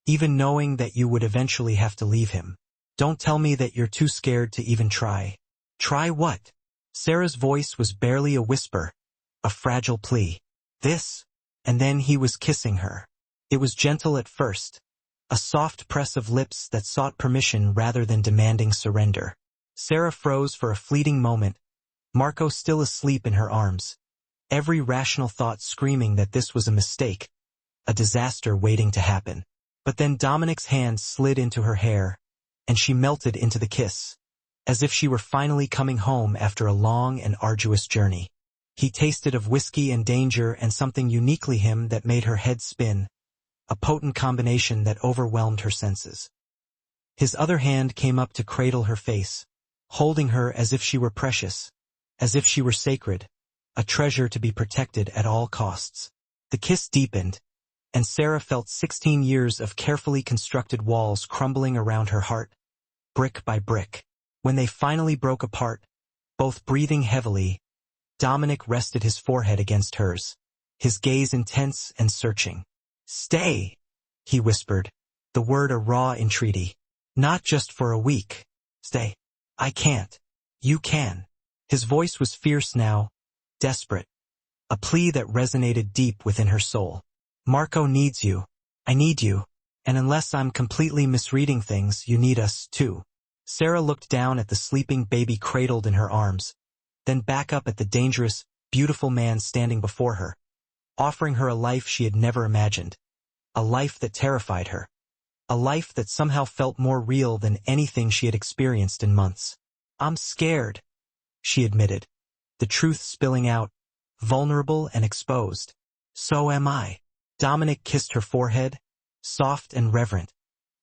S1: even knowing that you would eventually have to leave him. Don't tell me that you're too scared to even try. Try what? Sarah's voice was barely a whisper, a fragile plea. This, and then he was kissing her. It was gentle at first, a soft press of lips that sought permission rather than demanding surrender. Sarah froze for a fleeting moment, Marco still asleep in her arms, every rational thought screaming that this was a mistake, a disaster waiting to happen. But then Dominic's hand slid into her hair, and she melted into the kiss, as if she were finally coming home after a long and arduous journey. He tasted of whiskey and danger and something uniquely him that made her head spin, a potent combination that overwhelmed her senses. His other hand came up to cradle her face, holding her as if she were precious, as if she were sacred, a treasure to be protected at all costs. The kiss deepened, and Sarah felt 16 years of carefully constructed walls crumbling around her heart, brick by brick. When they finally broke apart, both breathing heavily, Dominic rested his forehead against hers, his gaze intense and searching. Stay, he whispered, the word a raw entreaty. Not just for a week. Stay. I can't. You can. His voice was fierce now, desperate, a plea that resonated deep within her soul. Marco needs you. I need you. And unless I'm completely misreading things, you need us too. Sarah looked down at the sleeping baby cradled in her arms, then back up at the dangerous, beautiful man standing before her, offering her a life she had never imagined, a life that terrified her, a life that somehow felt more real than anything she had experienced in months. I'm scared, she admitted, the truth spilling out, vulnerable and exposed. So am I. Dominic kissed her forehead, soft and reverent,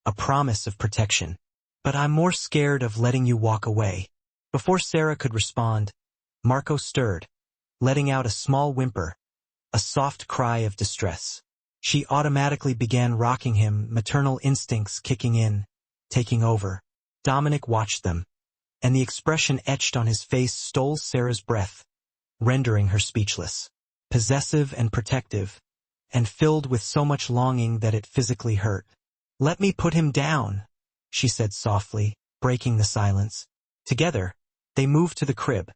S1: a promise of protection. But I'm more scared of letting you walk away. Before Sarah could respond, Marco stirred, letting out a small whimper, a soft cry of distress. She automatically began rocking him, maternal instincts kicking in, taking over. Dominic watched them, and the expression etched on his face stole Sarah's breath, rendering her speechless. Possessive and protective, and filled with so much longing that it physically hurt. Let me put him down, she said softly, breaking the silence. Together, they moved to the crib,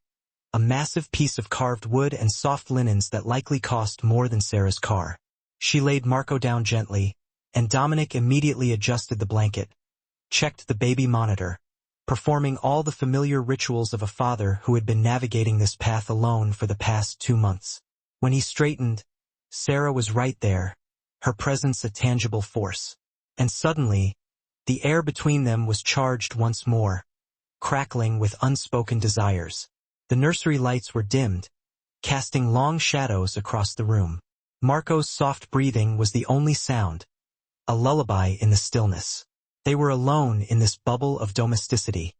S1: a massive piece of carved wood and soft linens that likely cost more than Sarah's car. She laid Marco down gently, and Dominic immediately adjusted the blanket, checked the baby monitor, performing all the familiar rituals of a father who had been navigating this path alone for the past 2 months. When he straightened, Sarah was right there, her presence a tangible force. And suddenly, the air between them was charged once more, crackling with unspoken desires. The nursery lights were dimmed, casting long shadows across the room. Marco's soft breathing was the only sound, a lullaby in the stillness. They were alone in this bubble of domesticity,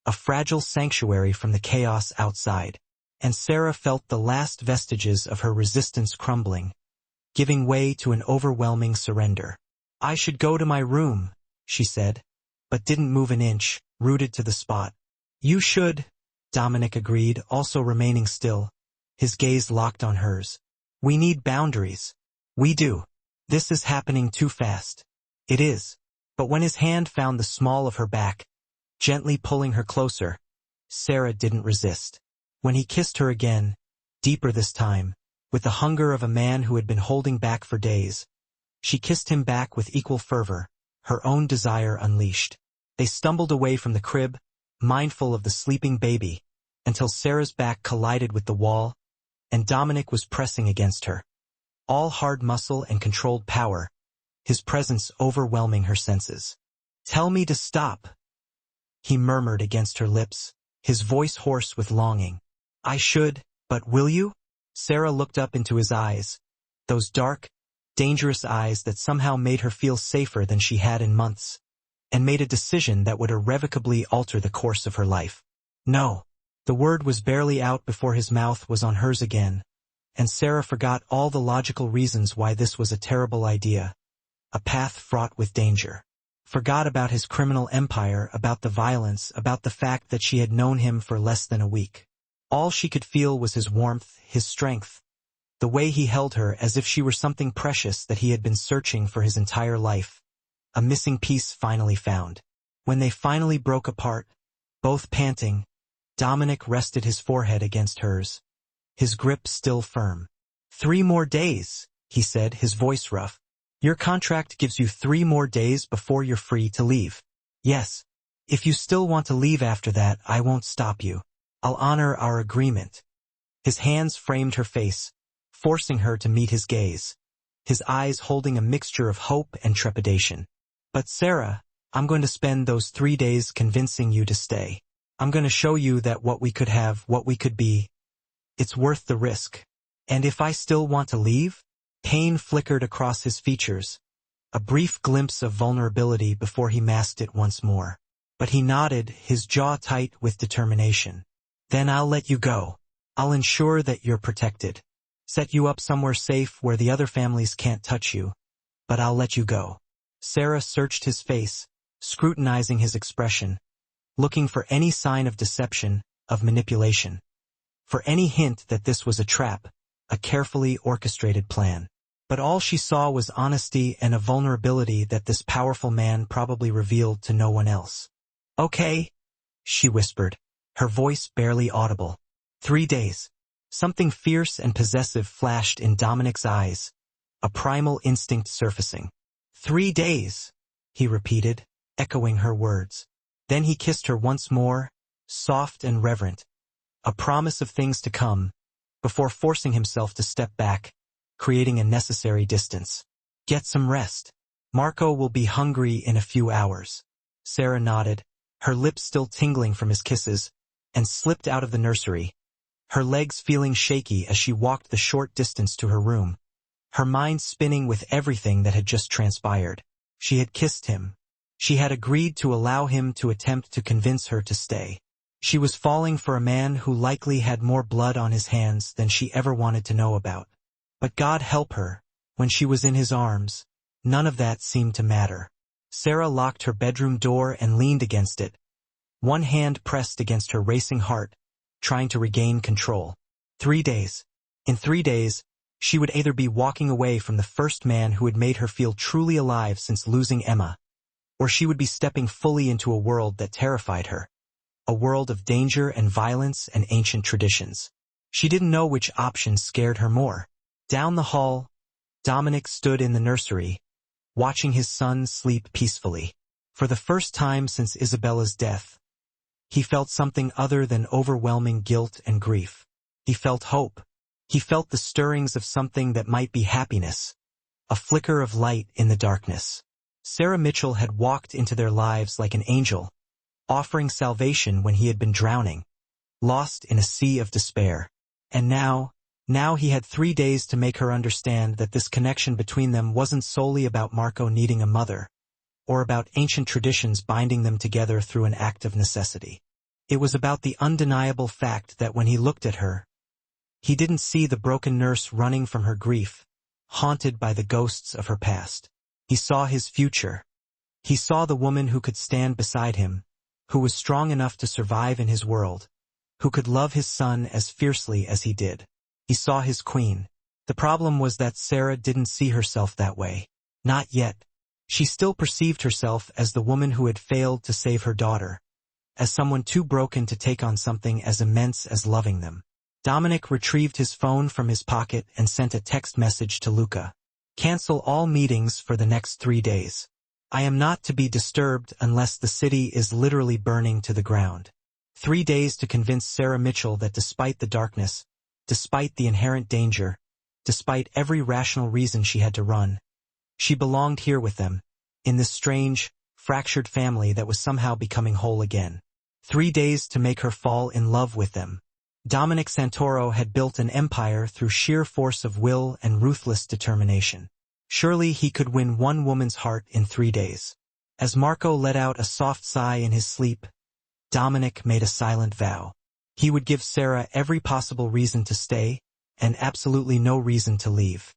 S1: a fragile sanctuary from the chaos outside. and Sarah felt the last vestiges of her resistance crumbling, giving way to an overwhelming surrender. "I should go to my room," she said, but didn't move an inch, rooted to the spot. "You should," Dominic agreed, also remaining still, his gaze locked on hers. "We need boundaries." "We do. This is happening too fast." "It is." But when his hand found the small of her back, gently pulling her closer, Sarah didn't resist. When he kissed her again, deeper this time, with the hunger of a man who had been holding back for days, she kissed him back with equal fervor, her own desire unleashed. They stumbled away from the crib, mindful of the sleeping baby, until Sarah's back collided with the wall, and Dominic was pressing against her. All hard muscle and controlled power, his presence overwhelming her senses. "Tell me to stop," he murmured against her lips, his voice hoarse with longing. "I should, but will you?" Sarah looked up into his eyes, those dark, dangerous eyes that somehow made her feel safer than she had in months, and made a decision that would irrevocably alter the course of her life. "No." The word was barely out before his mouth was on hers again, and Sarah forgot all the logical reasons why this was a terrible idea, a path fraught with danger. Forgot about his criminal empire, about the violence, about the fact that she had known him for less than a week. All she could feel was his warmth, his strength, the way he held her as if she were something precious that he had been searching for his entire life, a missing piece finally found. When they finally broke apart, both panting, Dominic rested his forehead against hers, his grip still firm. "3 more days," he said, his voice rough. "Your contract gives you 3 more days before you're free to leave." "Yes. If you still want to leave after that, I won't stop you. I'll honor our agreement." His hands framed her face, forcing her to meet his gaze, his eyes holding a mixture of hope and trepidation. "But Sarah, I'm going to spend those 3 days convincing you to stay. I'm going to show you that what we could have, what we could be, it's worth the risk. And if I still want to leave?" Pain flickered across his features, a brief glimpse of vulnerability before he masked it once more. But he nodded, his jaw tight with determination. "Then I'll let you go. I'll ensure that you're protected. Set you up somewhere safe where the other families can't touch you. But I'll let you go." Sarah searched his face, scrutinizing his expression, looking for any sign of deception, of manipulation, for any hint that this was a trap, a carefully orchestrated plan. But all she saw was honesty and a vulnerability that this powerful man probably revealed to no one else. "Okay," she whispered, her voice barely audible. 3 days. Something fierce and possessive flashed in Dominic's eyes, a primal instinct surfacing. 3 days, he repeated, echoing her words. Then he kissed her once more, soft and reverent, a promise of things to come, before forcing himself to step back, creating a necessary distance. "Get some rest. Marco will be hungry in a few hours." Sarah nodded, her lips still tingling from his kisses, and slipped out of the nursery, her legs feeling shaky as she walked the short distance to her room, her mind spinning with everything that had just transpired. She had kissed him. She had agreed to allow him to attempt to convince her to stay. She was falling for a man who likely had more blood on his hands than she ever wanted to know about. But God help her, when she was in his arms, none of that seemed to matter. Sarah locked her bedroom door and leaned against it, one hand pressed against her racing heart, trying to regain control. 3 days. In 3 days, she would either be walking away from the first man who had made her feel truly alive since losing Emma, or she would be stepping fully into a world that terrified her, a world of danger and violence and ancient traditions. She didn't know which option scared her more. Down the hall, Dominic stood in the nursery, watching his son sleep peacefully. For the first time since Isabella's death, he felt something other than overwhelming guilt and grief. He felt hope. He felt the stirrings of something that might be happiness, a flicker of light in the darkness. Sarah Mitchell had walked into their lives like an angel, offering salvation when he had been drowning, lost in a sea of despair. And now he had 3 days to make her understand that this connection between them wasn't solely about Marco needing a mother, or about ancient traditions binding them together through an act of necessity. It was about the undeniable fact that when he looked at her, He didn't see the broken nurse running from her grief, haunted by the ghosts of her past. He saw his future. He saw the woman who could stand beside him, who was strong enough to survive in his world, who could love his son as fiercely as he did. He saw his queen. The problem was that Sarah didn't see herself that way. Not yet. She still perceived herself as the woman who had failed to save her daughter, as someone too broken to take on something as immense as loving them. Dominic retrieved his phone from his pocket and sent a text message to Luca. Cancel all meetings for the next 3 days. I am not to be disturbed unless the city is literally burning to the ground. 3 days to convince Sarah Mitchell that despite the darkness, despite the inherent danger, despite every rational reason she had to run, she belonged here with them, in this strange, fractured family that was somehow becoming whole again. 3 days to make her fall in love with them. Dominic Santoro had built an empire through sheer force of will and ruthless determination. Surely he could win one woman's heart in 3 days. As Marco let out a soft sigh in his sleep, Dominic made a silent vow. He would give Sarah every possible reason to stay, and absolutely no reason to leave.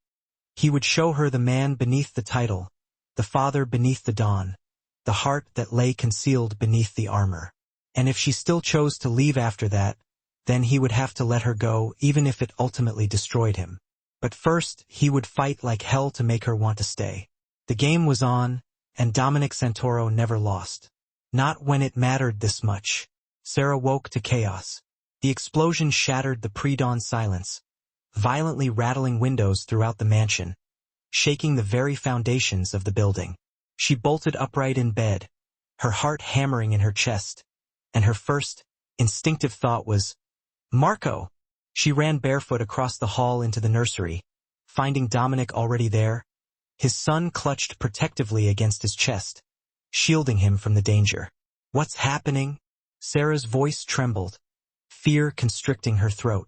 S1: He would show her the man beneath the title, the father beneath the dawn, the heart that lay concealed beneath the armor. And if she still chose to leave after that, then he would have to let her go even if it ultimately destroyed him. But first, he would fight like hell to make her want to stay. The game was on, and Dominic Santoro never lost. Not when it mattered this much. Sarah woke to chaos. The explosion shattered the pre-dawn silence, violently rattling windows throughout the mansion, shaking the very foundations of the building. She bolted upright in bed, her heart hammering in her chest, and her first, instinctive thought was, Marco! She ran barefoot across the hall into the nursery, finding Dominic already there, his son clutched protectively against his chest, shielding him from the danger. What's happening? Sarah's voice trembled, fear constricting her throat.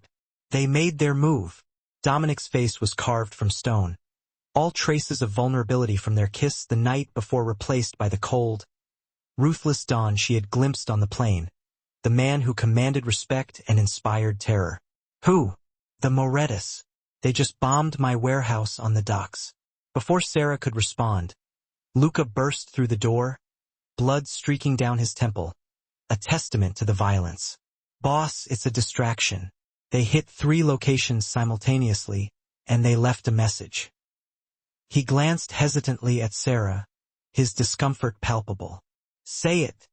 S1: They made their move. Dominic's face was carved from stone, all traces of vulnerability from their kiss the night before replaced by the cold, ruthless dawn she had glimpsed on the plain, the man who commanded respect and inspired terror. Who? The Morettas. They just bombed my warehouse on the docks. Before Sarah could respond, Luca burst through the door, blood streaking down his temple, a testament to the violence. Boss, it's a distraction. They hit 3 locations simultaneously, and they left a message. He glanced hesitantly at Sarah, his discomfort palpable. Say it,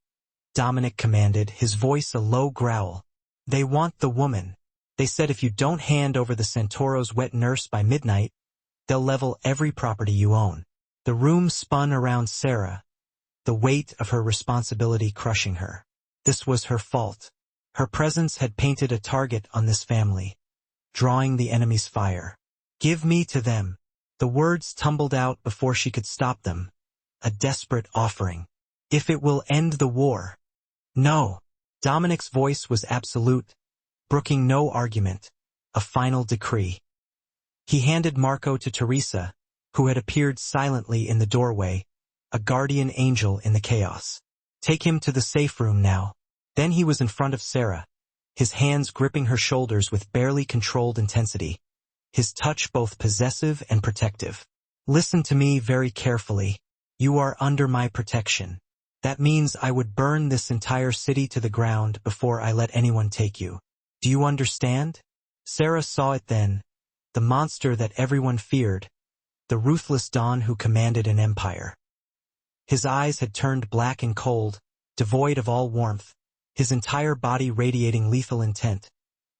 S1: Dominic commanded, his voice a low growl. They want the woman. They said if you don't hand over the Santoro's wet nurse by midnight, they'll level every property you own. The room spun around Sarah, the weight of her responsibility crushing her. This was her fault. Her presence had painted a target on this family, drawing the enemy's fire. Give me to them. The words tumbled out before she could stop them. A desperate offering. If it will end the war. No. Dominic's voice was absolute, brooking no argument, a final decree. He handed Marco to Teresa, who had appeared silently in the doorway, a guardian angel in the chaos. Take him to the safe room now. Then he was in front of Sarah, his hands gripping her shoulders with barely controlled intensity, his touch both possessive and protective. Listen to me very carefully. You are under my protection. That means I would burn this entire city to the ground before I let anyone take you. Do you understand? Sarah saw it then, the monster that everyone feared, the ruthless Don who commanded an empire. His eyes had turned black and cold, devoid of all warmth, his entire body radiating lethal intent,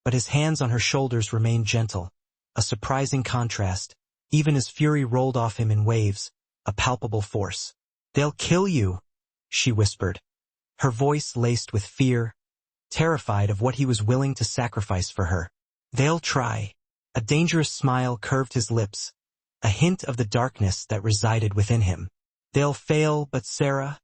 S1: but his hands on her shoulders remained gentle, a surprising contrast, even as fury rolled off him in waves, a palpable force. They'll kill you, she whispered, her voice laced with fear, terrified of what he was willing to sacrifice for her. They'll try. A dangerous smile curved his lips, a hint of the darkness that resided within him. They'll fail, but Sarah...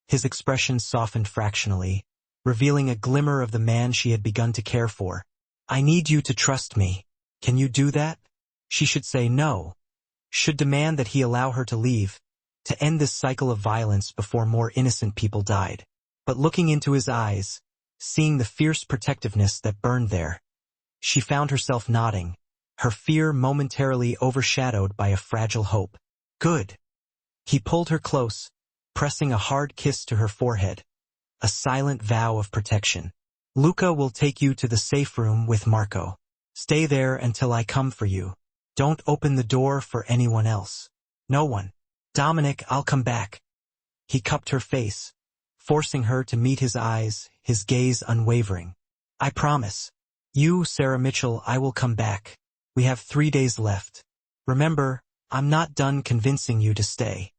S1: His expression softened fractionally, revealing a glimmer of the man she had begun to care for. I need you to trust me. Can you do that? She should say no. Should demand that he allow her to leave, to end this cycle of violence before more innocent people died. But looking into his eyes, seeing the fierce protectiveness that burned there, She found herself nodding, her fear momentarily overshadowed by a fragile hope. Good. He pulled her close, pressing a hard kiss to her forehead, a silent vow of protection. Luca will take you to the safe room with Marco. Stay there until I come for you. Don't open the door for anyone else. No one. Dominic, I'll come back. He cupped her face, forcing her to meet his eyes, his gaze unwavering. I promise. You, Sarah Mitchell, I will come back. We have 3 days left. Remember, I'm not done convincing you to stay.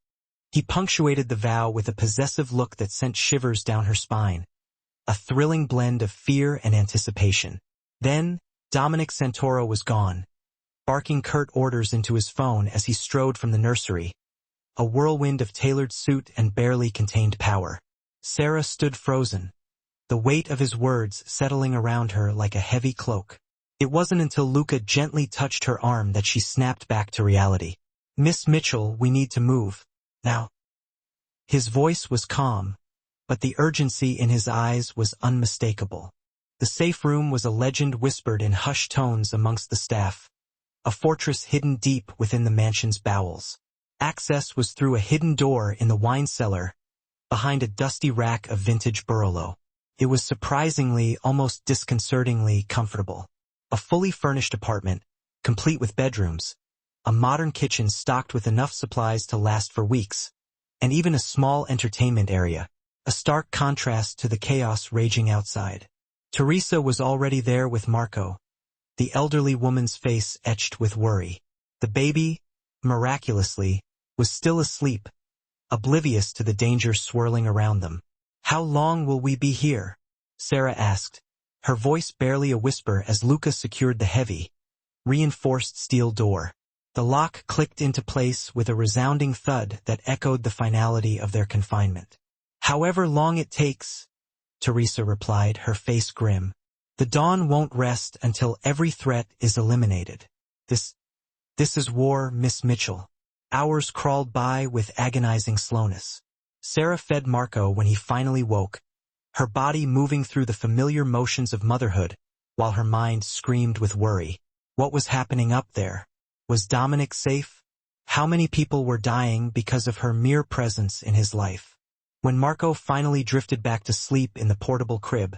S1: He punctuated the vow with a possessive look that sent shivers down her spine, a thrilling blend of fear and anticipation. Then, Dominic Santoro was gone, barking curt orders into his phone as he strode from the nursery, a whirlwind of tailored suit and barely contained power. Sarah stood frozen, the weight of his words settling around her like a heavy cloak. It wasn't until Luca gently touched her arm that she snapped back to reality. Miss Mitchell, we need to move. Now. His voice was calm, but the urgency in his eyes was unmistakable. The safe room was a legend whispered in hushed tones amongst the staff, a fortress hidden deep within the mansion's bowels. Access was through a hidden door in the wine cellar, behind a dusty rack of vintage Barolo. It was surprisingly, almost disconcertingly comfortable. A fully furnished apartment, complete with bedrooms, a modern kitchen stocked with enough supplies to last for weeks, and even a small entertainment area, a stark contrast to the chaos raging outside. Teresa was already there with Marco, the elderly woman's face etched with worry. The baby, miraculously, was still asleep, oblivious to the dangers swirling around them. How long will we be here? Sarah asked, her voice barely a whisper as Luca secured the heavy, reinforced steel door. The lock clicked into place with a resounding thud that echoed the finality of their confinement. However long it takes, Teresa replied, her face grim. The dawn won't rest until every threat is eliminated. This is war, Miss Mitchell. Hours crawled by with agonizing slowness. Sarah fed Marco when he finally woke, her body moving through the familiar motions of motherhood, while her mind screamed with worry. What was happening up there? Was Dominic safe? How many people were dying because of her mere presence in his life? When Marco finally drifted back to sleep in the portable crib,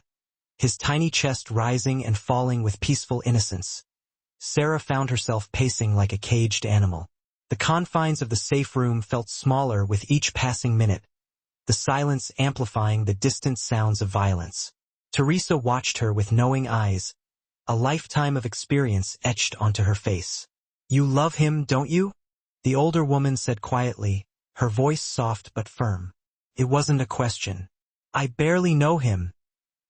S1: his tiny chest rising and falling with peaceful innocence, Sarah found herself pacing like a caged animal. The confines of the safe room felt smaller with each passing minute, the silence amplifying the distant sounds of violence. Teresa watched her with knowing eyes, a lifetime of experience etched onto her face. You love him, don't you? The older woman said quietly, her voice soft but firm. It wasn't a question. I barely know him,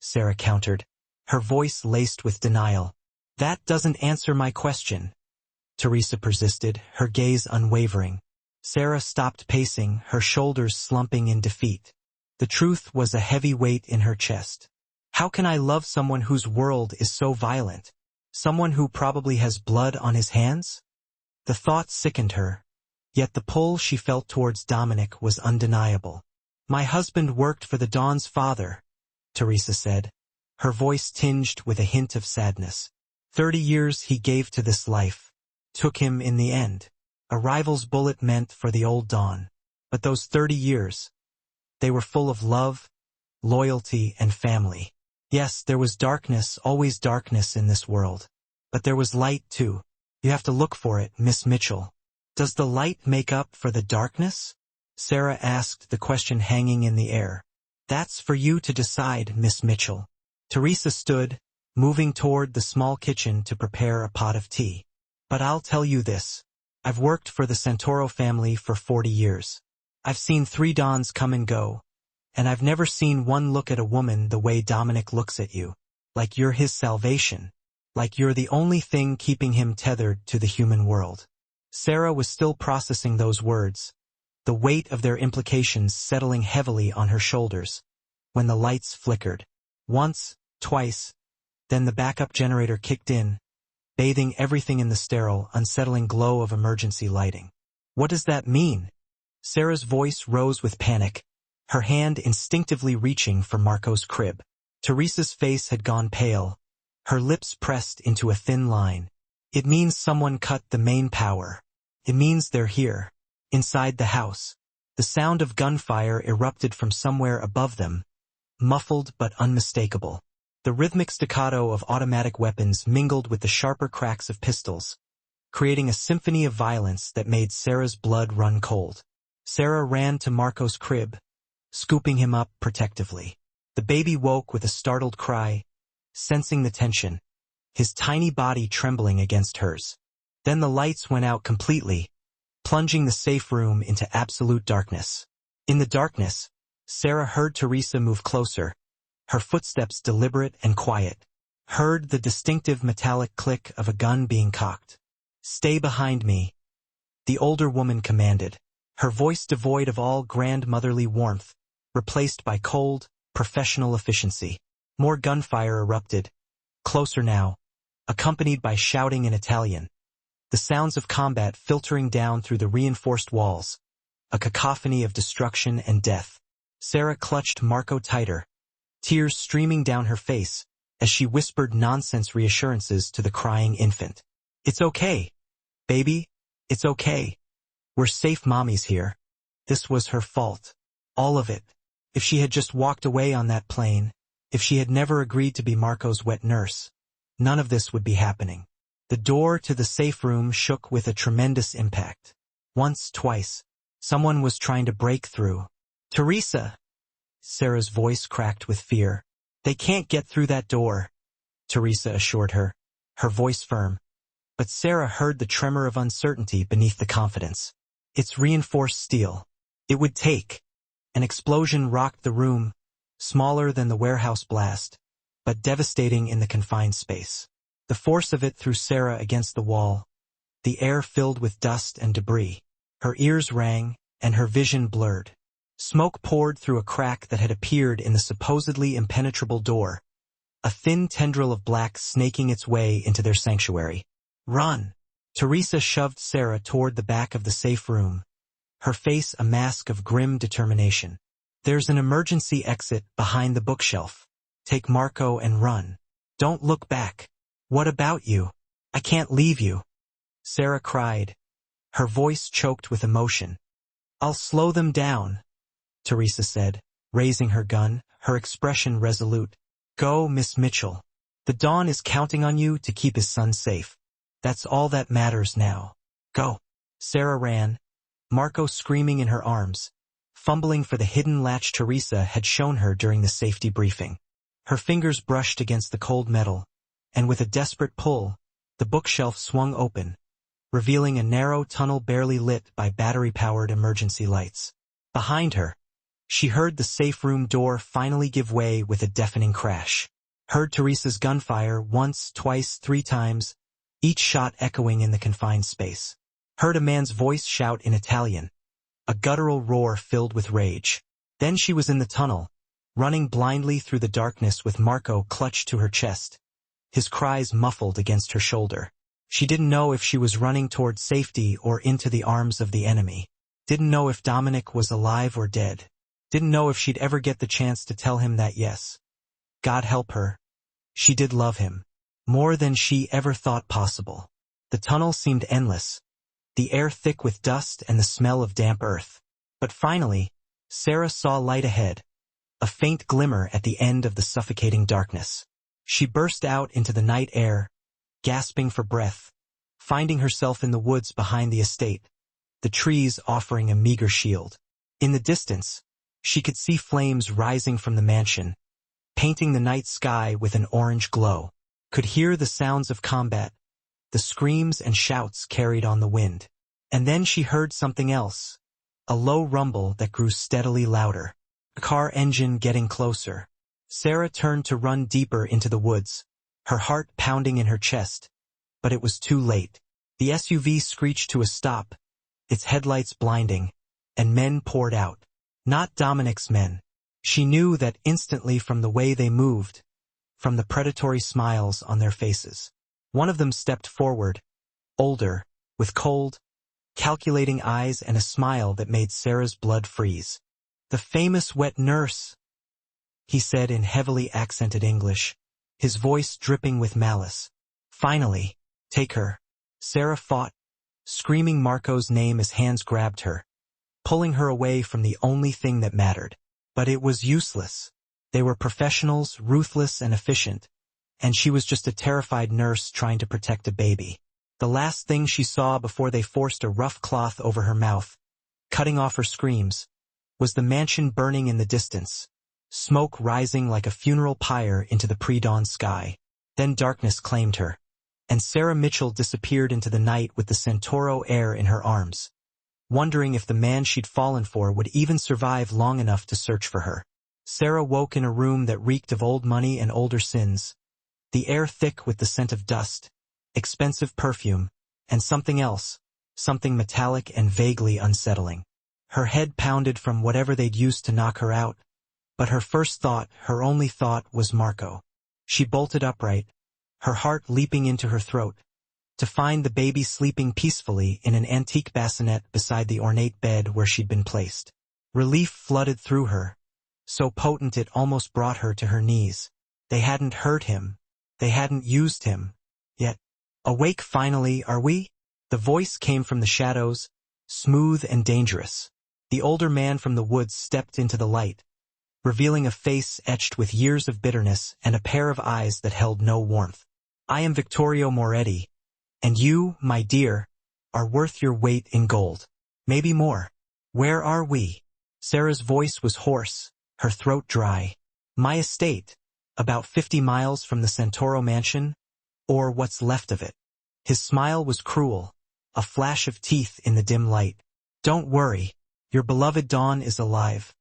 S1: Sarah countered, her voice laced with denial. That doesn't answer my question, Teresa persisted, her gaze unwavering. Sarah stopped pacing, her shoulders slumping in defeat. The truth was a heavy weight in her chest. How can I love someone whose world is so violent? Someone who probably has blood on his hands? The thought sickened her, yet the pull she felt towards Dominic was undeniable. My husband worked for the Don's father, Teresa said, her voice tinged with a hint of sadness. 30 years he gave to this life, took him in the end. A rival's bullet meant for the old Don. But those 30 years, they were full of love, loyalty, and family. Yes, there was darkness, always darkness in this world. But there was light, too. You have to look for it, Miss Mitchell. Does the light make up for the darkness? Sarah asked, the question hanging in the air. That's for you to decide, Miss Mitchell. Teresa stood, moving toward the small kitchen to prepare a pot of tea. But I'll tell you this. I've worked for the Santoro family for 40 years. I've seen 3 Dons come and go, and I've never seen one look at a woman the way Dominic looks at you. Like you're his salvation. Like you're the only thing keeping him tethered to the human world. Sarah was still processing those words, the weight of their implications settling heavily on her shoulders, when the lights flickered. Once, twice, then the backup generator kicked in, bathing everything in the sterile, unsettling glow of emergency lighting. What does that mean? Sarah's voice rose with panic, her hand instinctively reaching for Marco's crib. Teresa's face had gone pale, her lips pressed into a thin line. It means someone cut the main power. It means they're here. Inside the house. The sound of gunfire erupted from somewhere above them, muffled but unmistakable. The rhythmic staccato of automatic weapons mingled with the sharper cracks of pistols, creating a symphony of violence that made Sarah's blood run cold. Sarah ran to Marco's crib, scooping him up protectively. The baby woke with a startled cry, sensing the tension, his tiny body trembling against hers. Then the lights went out completely, plunging the safe room into absolute darkness. In the darkness, Sarah heard Teresa move closer, her footsteps deliberate and quiet. Heard the distinctive metallic click of a gun being cocked. "Stay behind me," the older woman commanded, her voice devoid of all grandmotherly warmth, replaced by cold, professional efficiency. More gunfire erupted, closer now, accompanied by shouting in Italian. The sounds of combat filtering down through the reinforced walls, a cacophony of destruction and death. Sarah clutched Marco tighter, tears streaming down her face, as she whispered nonsense reassurances to the crying infant. "It's okay, baby, it's okay. We're safe, mommy's here." This was her fault. All of it. If she had just walked away on that plane, if she had never agreed to be Marco's wet nurse, none of this would be happening. The door to the safe room shook with a tremendous impact. Once, twice, someone was trying to break through. "Teresa!" Sarah's voice cracked with fear. "They can't get through that door," Teresa assured her, her voice firm. But Sarah heard the tremor of uncertainty beneath the confidence. "It's reinforced steel. It would take." An explosion rocked the room, smaller than the warehouse blast, but devastating in the confined space. The force of it threw Sarah against the wall, the air filled with dust and debris. Her ears rang, and her vision blurred. Smoke poured through a crack that had appeared in the supposedly impenetrable door, a thin tendril of black snaking its way into their sanctuary. "Run!" Teresa shoved Sarah toward the back of the safe room, her face a mask of grim determination. "There's an emergency exit behind the bookshelf. Take Marco and run. Don't look back." "What about you? I can't leave you," Sarah cried, her voice choked with emotion. "I'll slow them down," Teresa said, raising her gun, her expression resolute. "Go, Miss Mitchell. The Dawn is counting on you to keep his son safe. That's all that matters now. Go." Sarah ran, Marco screaming in her arms, fumbling for the hidden latch Teresa had shown her during the safety briefing. Her fingers brushed against the cold metal, and with a desperate pull, the bookshelf swung open, revealing a narrow tunnel barely lit by battery-powered emergency lights. Behind her, she heard the safe room door finally give way with a deafening crash. Heard Teresa's gunfire once, twice, 3 times, each shot echoing in the confined space. Heard a man's voice shout in Italian, a guttural roar filled with rage. Then she was in the tunnel, running blindly through the darkness with Marco clutched to her chest, his cries muffled against her shoulder. She didn't know if she was running toward safety or into the arms of the enemy. Didn't know if Dominic was alive or dead. Didn't know if she'd ever get the chance to tell him that yes, God help her, she did love him, more than she ever thought possible. The tunnel seemed endless, the air thick with dust and the smell of damp earth. But finally, Sarah saw light ahead, a faint glimmer at the end of the suffocating darkness. She burst out into the night air, gasping for breath, finding herself in the woods behind the estate, the trees offering a meager shield. In the distance, she could see flames rising from the mansion, painting the night sky with an orange glow. Could hear the sounds of combat, the screams and shouts carried on the wind. And then she heard something else, a low rumble that grew steadily louder. A car engine getting closer. Sarah turned to run deeper into the woods, her heart pounding in her chest, but it was too late. The SUV screeched to a stop, its headlights blinding, and men poured out. Not Dominic's men. She knew that instantly from the way they moved, from the predatory smiles on their faces. One of them stepped forward, older, with cold, calculating eyes and a smile that made Sarah's blood freeze. "The famous wet nurse," he said in heavily accented English, his voice dripping with malice. Finally, take her. Sarah fought, screaming Marco's name as hands grabbed her, pulling her away from the only thing that mattered. But it was useless. They were professionals, ruthless and efficient, and she was just a terrified nurse trying to protect a baby. The last thing she saw before they forced a rough cloth over her mouth, cutting off her screams, was the mansion burning in the distance, smoke rising like a funeral pyre into the pre-dawn sky. Then darkness claimed her, and Sarah Mitchell disappeared into the night with the Santoro heir in her arms, wondering if the man she'd fallen for would even survive long enough to search for her. Sarah woke in a room that reeked of old money and older sins, the air thick with the scent of dust, expensive perfume, and something else, something metallic and vaguely unsettling. Her head pounded from whatever they'd used to knock her out, but her first thought, her only thought, was Marco. She bolted upright, her heart leaping into her throat, to find the baby sleeping peacefully in an antique bassinet beside the ornate bed where she'd been placed. Relief flooded through her, so potent it almost brought her to her knees. They hadn't hurt him. They hadn't used him. Yet, awake finally, are we? The voice came from the shadows, smooth and dangerous. The older man from the woods stepped into the light, revealing a face etched with years of bitterness and a pair of eyes that held no warmth. I am Vittorio Moretti, and you, my dear, are worth your weight in gold. Maybe more. Where are we? Sarah's voice was hoarse, her throat dry. My estate, about 50 miles from the Santoro mansion, or what's left of it. His smile was cruel, a flash of teeth in the dim light. Don't worry, your beloved Dawn is alive.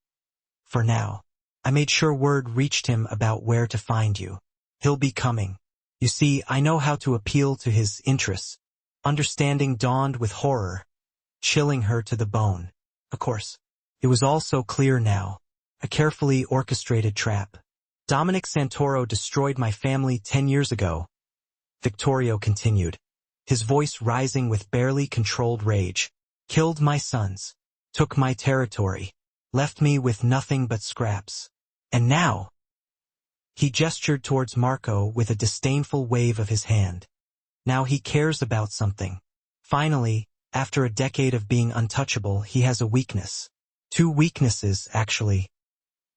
S1: For now. I made sure word reached him about where to find you. He'll be coming. You see, I know how to appeal to his interests. Understanding dawned with horror, chilling her to the bone. Of course, it was all so clear now. A carefully orchestrated trap. Dominic Santoro destroyed my family 10 years ago. Vittorio continued, his voice rising with barely controlled rage. Killed my sons, took my territory, left me with nothing but scraps. And now, he gestured towards Marco with a disdainful wave of his hand. Now he cares about something. Finally, after a decade of being untouchable, he has a weakness. 2 weaknesses, actually.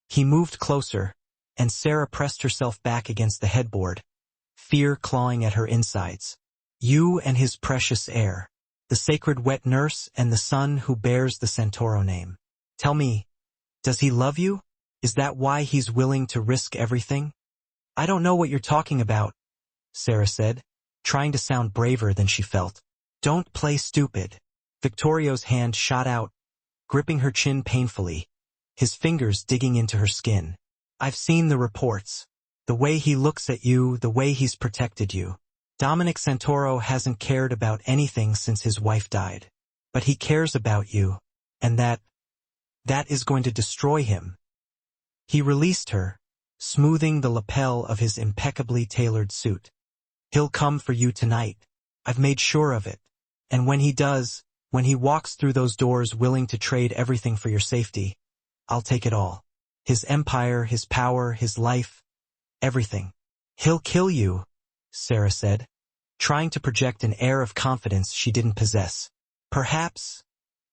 S1: He moved closer, and Sarah pressed herself back against the headboard, fear clawing at her insides. You and his precious heir, the sacred wet nurse and the son who bears the Santoro name. Tell me, does he love you? Is that why he's willing to risk everything? I don't know what you're talking about, Sarah said, trying to sound braver than she felt. Don't play stupid. Vittorio's hand shot out, gripping her chin painfully, his fingers digging into her skin. I've seen the reports. The way he looks at you, the way he's protected you. Dominic Santoro hasn't cared about anything since his wife died. But he cares about you, and that is going to destroy him. He released her, smoothing the lapel of his impeccably tailored suit. He'll come for you tonight. I've made sure of it. And when he does, when he walks through those doors willing to trade everything for your safety, I'll take it all. His empire, his power, his life, everything. He'll kill you, Sarah said, trying to project an air of confidence she didn't possess. Perhaps,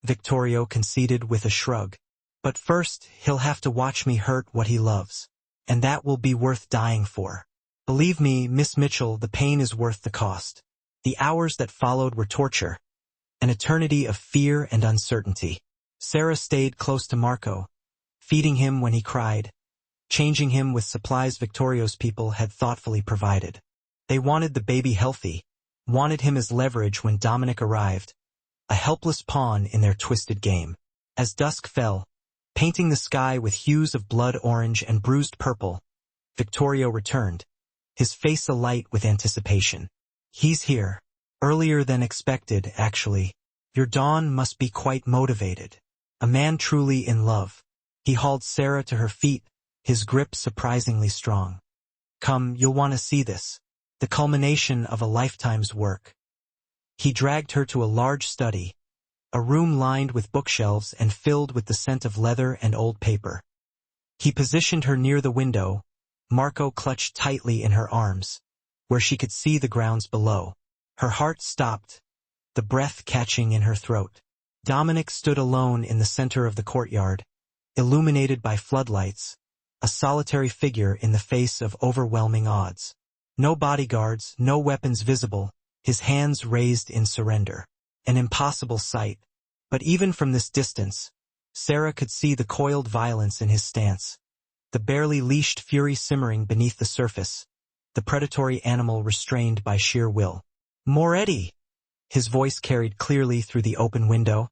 S1: Vittorio conceded with a shrug. But first, he'll have to watch me hurt what he loves. And that will be worth dying for. Believe me, Miss Mitchell, the pain is worth the cost. The hours that followed were torture. An eternity of fear and uncertainty. Sarah stayed close to Marco, feeding him when he cried, changing him with supplies Vittorio's people had thoughtfully provided. They wanted the baby healthy, wanted him as leverage when Dominic arrived, a helpless pawn in their twisted game. As dusk fell, painting the sky with hues of blood orange and bruised purple, Vittorio returned, his face alight with anticipation. He's here. Earlier than expected, actually. Your Dawn must be quite motivated. A man truly in love. He hauled Sarah to her feet, his grip surprisingly strong. Come, you'll want to see this. The culmination of a lifetime's work. He dragged her to a large study, a room lined with bookshelves and filled with the scent of leather and old paper. He positioned her near the window, Marco clutched tightly in her arms, where she could see the grounds below. Her heart stopped, the breath catching in her throat. Dominic stood alone in the center of the courtyard, illuminated by floodlights, a solitary figure in the face of overwhelming odds. No bodyguards, no weapons visible, his hands raised in surrender. An impossible sight. But even from this distance, Sarah could see the coiled violence in his stance, the barely leashed fury simmering beneath the surface, the predatory animal restrained by sheer will. "Moretti!" His voice carried clearly through the open window,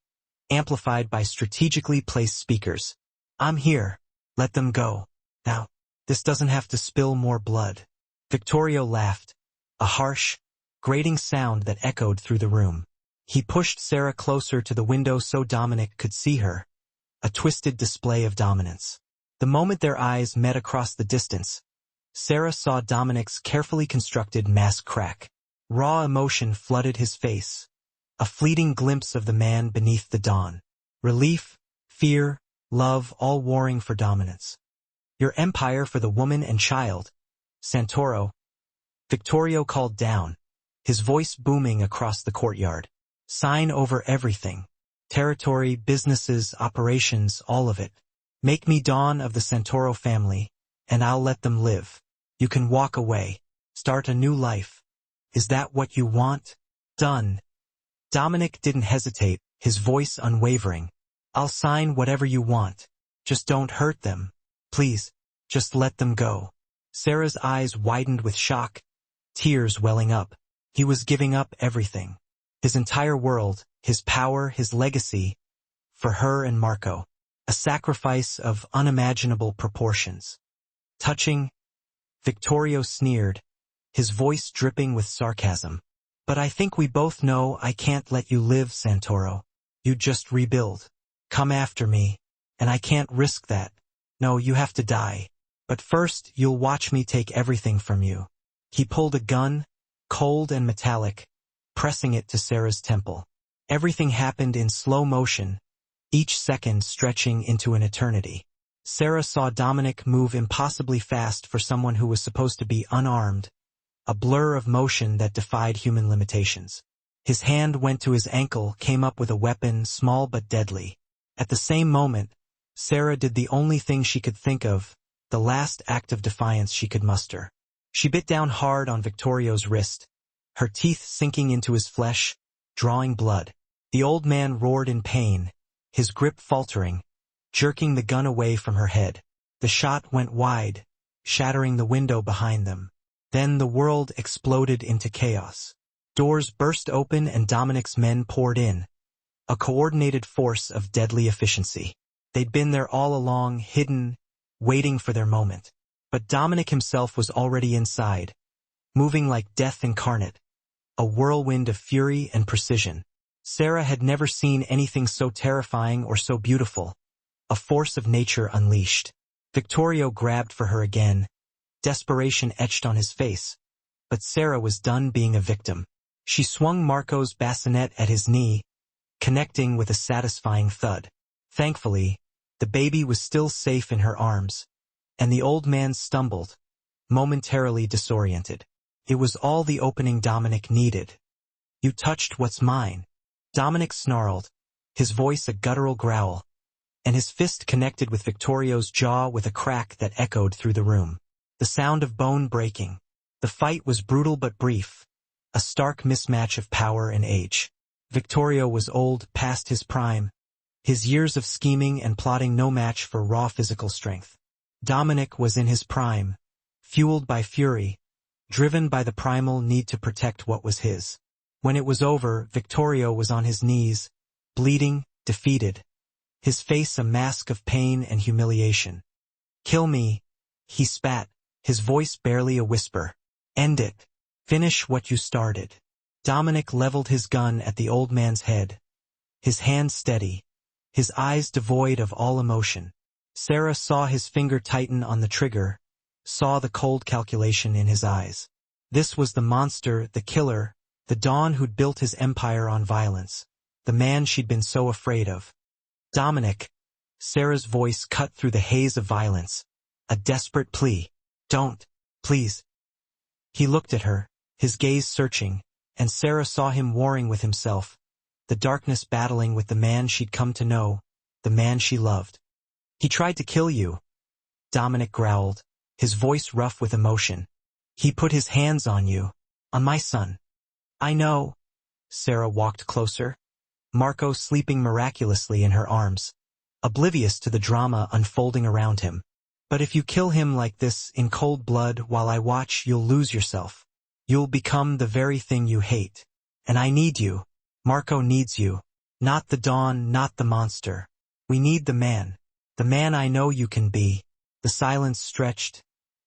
S1: amplified by strategically placed speakers. "I'm here. Let them go. Now, this doesn't have to spill more blood." Vittorio laughed, a harsh, grating sound that echoed through the room. He pushed Sarah closer to the window so Dominic could see her, a twisted display of dominance. The moment their eyes met across the distance, Sarah saw Dominic's carefully constructed mask crack. Raw emotion flooded his face, a fleeting glimpse of the man beneath the dawn. Relief, fear, love, all warring for dominance. "Your empire for the woman and child, Santoro," Vittorio called down, his voice booming across the courtyard. "Sign over everything. Territory, businesses, operations, all of it. Make me Dawn of the Santoro family, and I'll let them live. You can walk away. Start a new life. Is that what you want? Done." Dominic didn't hesitate, his voice unwavering. "I'll sign whatever you want. Just don't hurt them. Please, just let them go." Sarah's eyes widened with shock, tears welling up. He was giving up everything. His entire world, his power, his legacy, for her and Marco. A sacrifice of unimaginable proportions. Touching, Vittorio sneered, his voice dripping with sarcasm. "But I think we both know I can't let you live, Santoro. You just rebuild. Come after me, and I can't risk that. No, you have to die. But first, you'll watch me take everything from you." He pulled a gun, cold and metallic, pressing it to Sarah's temple. Everything happened in slow motion, each second stretching into an eternity. Sarah saw Dominic move impossibly fast for someone who was supposed to be unarmed, a blur of motion that defied human limitations. His hand went to his ankle, came up with a weapon, small but deadly. At the same moment, Sarah did the only thing she could think of, the last act of defiance she could muster. She bit down hard on Vittorio's wrist, her teeth sinking into his flesh, drawing blood. The old man roared in pain, his grip faltering, jerking the gun away from her head. The shot went wide, shattering the window behind them. Then the world exploded into chaos. Doors burst open and Dominic's men poured in, a coordinated force of deadly efficiency. They'd been there all along, hidden, waiting for their moment. But Dominic himself was already inside, moving like death incarnate, a whirlwind of fury and precision. Sarah had never seen anything so terrifying or so beautiful, a force of nature unleashed. Vittorio grabbed for her again, desperation etched on his face, but Sarah was done being a victim. She swung Marco's bassinet at his knee, connecting with a satisfying thud. Thankfully, the baby was still safe in her arms, and the old man stumbled, momentarily disoriented. It was all the opening Dominic needed. "You touched what's mine." Dominic snarled, his voice a guttural growl, and his fist connected with Vittorio's jaw with a crack that echoed through the room. The sound of bone breaking. The fight was brutal but brief, a stark mismatch of power and age. Vittorio was old, past his prime, his years of scheming and plotting no match for raw physical strength. Dominic was in his prime, fueled by fury, driven by the primal need to protect what was his. When it was over, Vittorio was on his knees, bleeding, defeated, his face a mask of pain and humiliation. "Kill me," he spat, his voice barely a whisper. "End it. Finish what you started." Dominic leveled his gun at the old man's head, his hand steady, his eyes devoid of all emotion. Sarah saw his finger tighten on the trigger, saw the cold calculation in his eyes. This was the monster, the killer, the Dawn who'd built his empire on violence, the man she'd been so afraid of. "Dominic," Sarah's voice cut through the haze of violence, a desperate plea. Don't, please. He looked at her, his gaze searching, and Sarah saw him warring with himself, the darkness battling with the man she'd come to know, the man she loved. He tried to kill you, Dominic growled, his voice rough with emotion. He put his hands on you, on my son. I know. Sarah walked closer, Marco sleeping miraculously in her arms, oblivious to the drama unfolding around him. But if you kill him like this in cold blood while I watch, you'll lose yourself. You'll become the very thing you hate. And I need you. Marco needs you. Not the dawn, not the monster. We need the man. The man I know you can be. The silence stretched,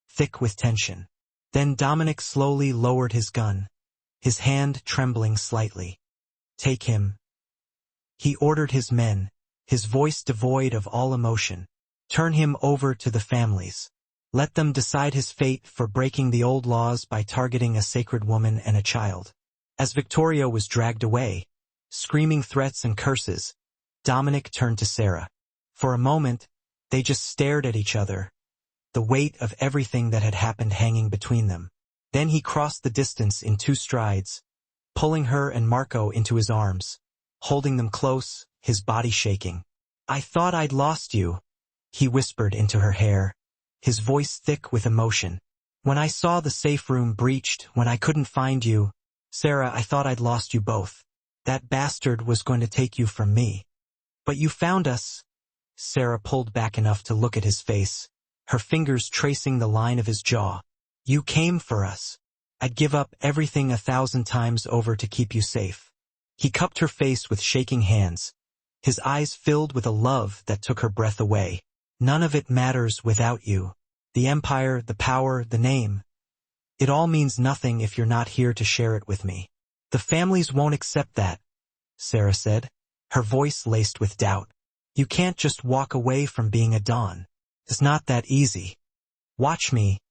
S1: thick with tension. Then Dominic slowly lowered his gun, his hand trembling slightly. Take him. He ordered his men, his voice devoid of all emotion. Turn him over to the families. Let them decide his fate for breaking the old laws by targeting a sacred woman and a child. As Victoria was dragged away, screaming threats and curses, Dominic turned to Sarah. For a moment, they just stared at each other, the weight of everything that had happened hanging between them. Then he crossed the distance in 2 strides, pulling her and Marco into his arms, holding them close, his body shaking. I thought I'd lost you, he whispered into her hair, his voice thick with emotion. When I saw the safe room breached, when I couldn't find you, Sarah, I thought I'd lost you both. That bastard was going to take you from me. But you found us. Sarah pulled back enough to look at his face, her fingers tracing the line of his jaw. You came for us. I'd give up everything 1,000 times over to keep you safe. He cupped her face with shaking hands, his eyes filled with a love that took her breath away. None of it matters without you. The empire, the power, the name. It all means nothing if you're not here to share it with me. The families won't accept that, Sarah said, her voice laced with doubt. You can't just walk away from being a Don. It's not that easy. Watch me.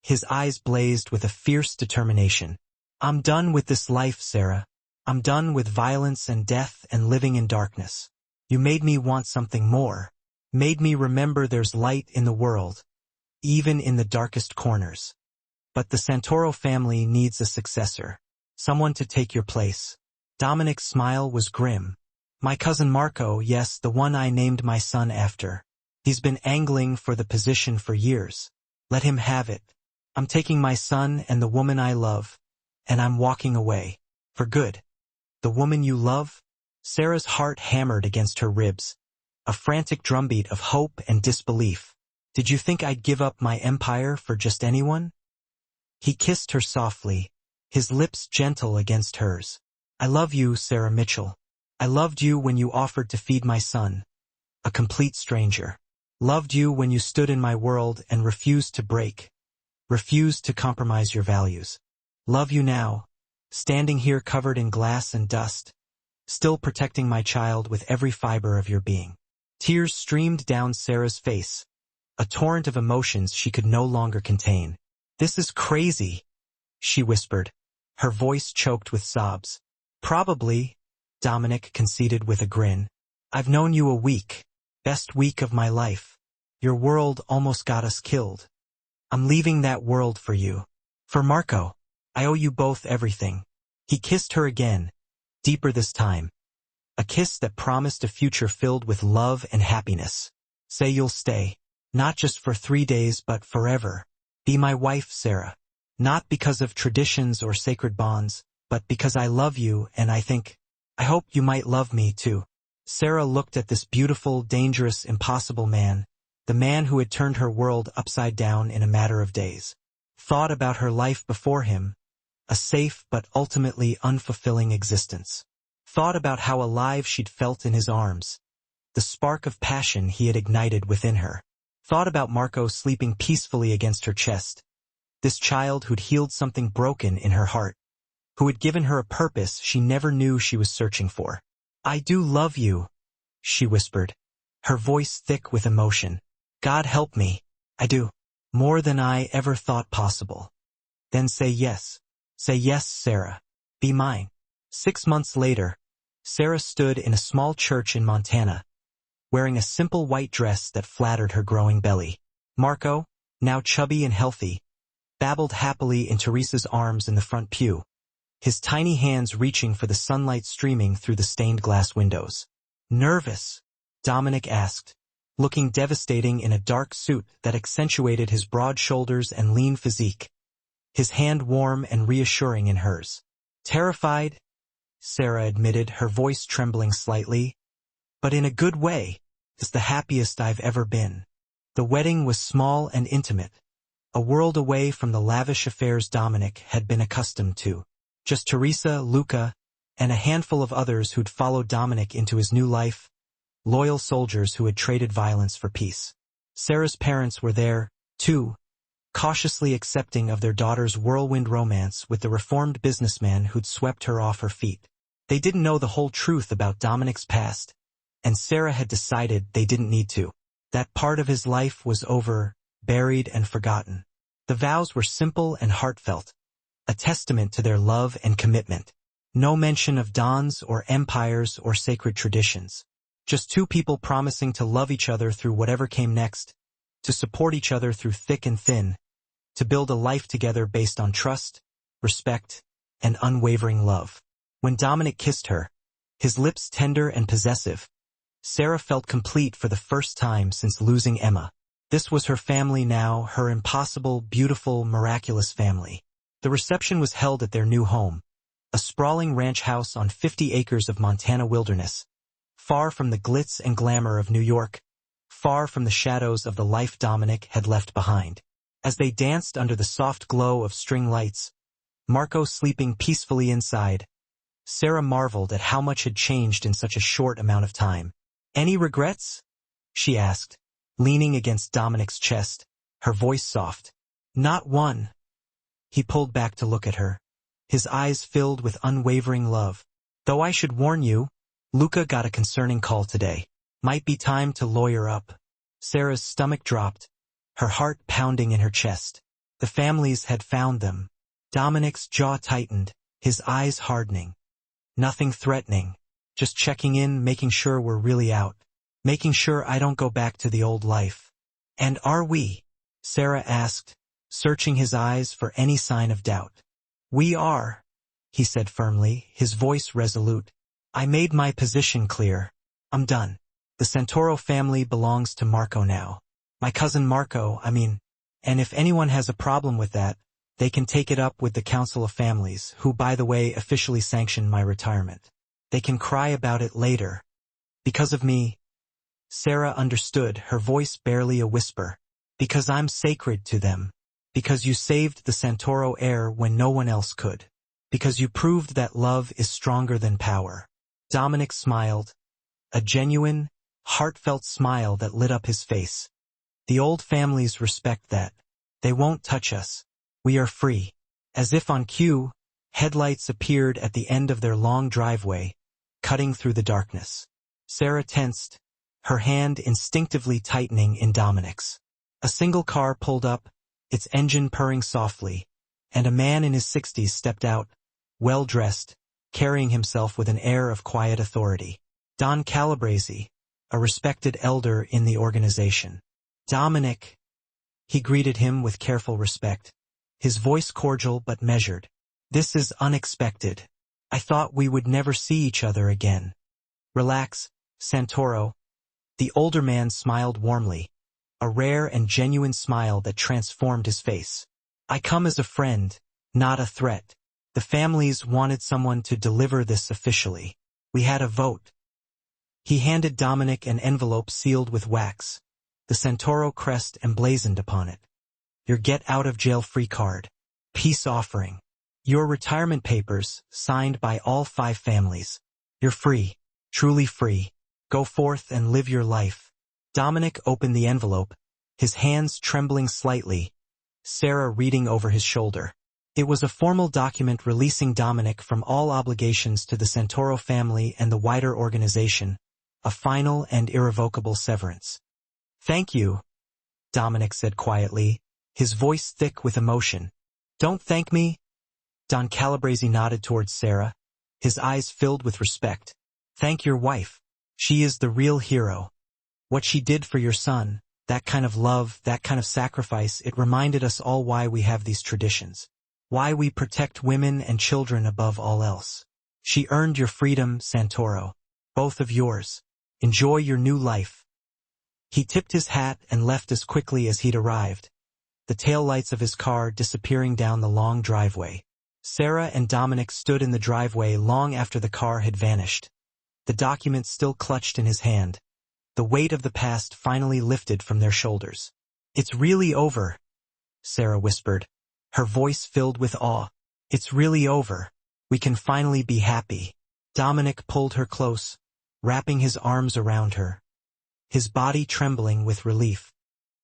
S1: His eyes blazed with a fierce determination. I'm done with this life, Sarah. I'm done with violence and death and living in darkness. You made me want something more. Made me remember there's light in the world, even in the darkest corners. But the Santoro family needs a successor. Someone to take your place. Dominic's smile was grim. My cousin Marco, yes, the one I named my son after. He's been angling for the position for years. Let him have it. I'm taking my son and the woman I love, and I'm walking away. For good. The woman you love? Sarah's heart hammered against her ribs, a frantic drumbeat of hope and disbelief. Did you think I'd give up my empire for just anyone? He kissed her softly, his lips gentle against hers. I love you, Sarah Mitchell. I loved you when you offered to feed my son, a complete stranger. Loved you when you stood in my world and refused to break, refused to compromise your values. Love you now, standing here covered in glass and dust, still protecting my child with every fiber of your being. Tears streamed down Sarah's face, a torrent of emotions she could no longer contain. This is crazy, she whispered, her voice choked with sobs. Probably, Dominic conceded with a grin. I've known you a week, best week of my life. Your world almost got us killed. I'm leaving that world for you. For Marco. I owe you both everything. He kissed her again, deeper this time. A kiss that promised a future filled with love and happiness. Say you'll stay, not just for 3 days but forever. Be my wife, Sarah. Not because of traditions or sacred bonds, but because I love you and I hope you might love me too. Sarah looked at this beautiful, dangerous, impossible man, the man who had turned her world upside down in a matter of days. Thought about her life before him, a safe but ultimately unfulfilling existence. Thought about how alive she'd felt in his arms, the spark of passion he had ignited within her. Thought about Marco sleeping peacefully against her chest, this child who'd healed something broken in her heart, who had given her a purpose she never knew she was searching for. I do love you, she whispered, her voice thick with emotion. God help me, I do. More than I ever thought possible. Then say yes. Say yes, Sarah. Be mine. 6 months later, Sarah stood in a small church in Montana, wearing a simple white dress that flattered her growing belly. Marco, now chubby and healthy, babbled happily in Teresa's arms in the front pew, his tiny hands reaching for the sunlight streaming through the stained glass windows. "Nervous?" Dominic asked, looking devastating in a dark suit that accentuated his broad shoulders and lean physique, his hand warm and reassuring in hers. "Terrified," Sarah admitted, her voice trembling slightly, "but in a good way. It's the happiest I've ever been." The wedding was small and intimate, a world away from the lavish affairs Dominic had been accustomed to. Just Teresa, Luca, and a handful of others who'd followed Dominic into his new life, loyal soldiers who had traded violence for peace. Sarah's parents were there, too, cautiously accepting of their daughter's whirlwind romance with the reformed businessman who'd swept her off her feet. They didn't know the whole truth about Dominic's past, and Sarah had decided they didn't need to. That part of his life was over, buried and forgotten. The vows were simple and heartfelt, a testament to their love and commitment. No mention of dons or empires or sacred traditions. Just two people promising to love each other through whatever came next, to support each other through thick and thin, to build a life together based on trust, respect, and unwavering love. When Dominic kissed her, his lips tender and possessive, Sarah felt complete for the first time since losing Emma. This was her family now, her impossible, beautiful, miraculous family. The reception was held at their new home, a sprawling ranch house on 50 acres of Montana wilderness, far from the glitz and glamour of New York, far from the shadows of the life Dominic had left behind. As they danced under the soft glow of string lights, Marco sleeping peacefully inside, Sarah marveled at how much had changed in such a short amount of time. "Any regrets?" she asked, leaning against Dominic's chest, her voice soft. "Not one." He pulled back to look at her, his eyes filled with unwavering love. "Though I should warn you, Luca got a concerning call today. Might be time to lawyer up." Sarah's stomach dropped, her heart pounding in her chest. The families had found them. Dominic's jaw tightened, his eyes hardening. "Nothing threatening. Just checking in, making sure we're really out. Making sure I don't go back to the old life." "And are we?" Sarah asked, searching his eyes for any sign of doubt. "We are," he said firmly, his voice resolute. "I made my position clear. I'm done. The Santoro family belongs to Marco now. My cousin Marco, and if anyone has a problem with that, they can take it up with the Council of Families, who, by the way, officially sanctioned my retirement. They can cry about it later. Because of me." Sarah understood, her voice barely a whisper. "Because I'm sacred to them. Because you saved the Santoro heir when no one else could. Because you proved that love is stronger than power." Dominic smiled, a genuine, heartfelt smile that lit up his face. "The old families respect that. They won't touch us. We are free." As if on cue, headlights appeared at the end of their long driveway, cutting through the darkness. Sarah tensed, her hand instinctively tightening in Dominic's. A single car pulled up, its engine purring softly, and a man in his 60s stepped out, well-dressed, carrying himself with an air of quiet authority. Don Calabrese, a respected elder in the organization. "Dominic," he greeted him with careful respect, his voice cordial but measured. "This is unexpected. I thought we would never see each other again." "Relax, Santoro." The older man smiled warmly, a rare and genuine smile that transformed his face. "I come as a friend, not a threat. The families wanted someone to deliver this officially. We had a vote." He handed Dominic an envelope sealed with wax, the Santoro crest emblazoned upon it. "Your get-out-of-jail-free card. Peace offering. Your retirement papers, signed by all 5 families. You're free, truly free. Go forth and live your life." Dominic opened the envelope, his hands trembling slightly, Sarah reading over his shoulder. It was a formal document releasing Dominic from all obligations to the Santoro family and the wider organization, a final and irrevocable severance. "Thank you," Dominic said quietly, his voice thick with emotion. "Don't thank me." Don Calabrese nodded towards Sarah, his eyes filled with respect. "Thank your wife. She is the real hero. What she did for your son, That kind of love, that kind of sacrifice, it reminded us all why we have these traditions. Why we protect women and children above all else. She earned your freedom, Santoro. Both of yours. Enjoy your new life. He tipped his hat and left as quickly as he'd arrived, the taillights of his car disappearing down the long driveway. Sarah and Dominic stood in the driveway long after the car had vanished, the document still clutched in his hand. The weight of the past finally lifted from their shoulders. It's really over, Sarah whispered, her voice filled with awe. It's really over. We can finally be happy. Dominic pulled her close, wrapping his arms around her, his body trembling with relief.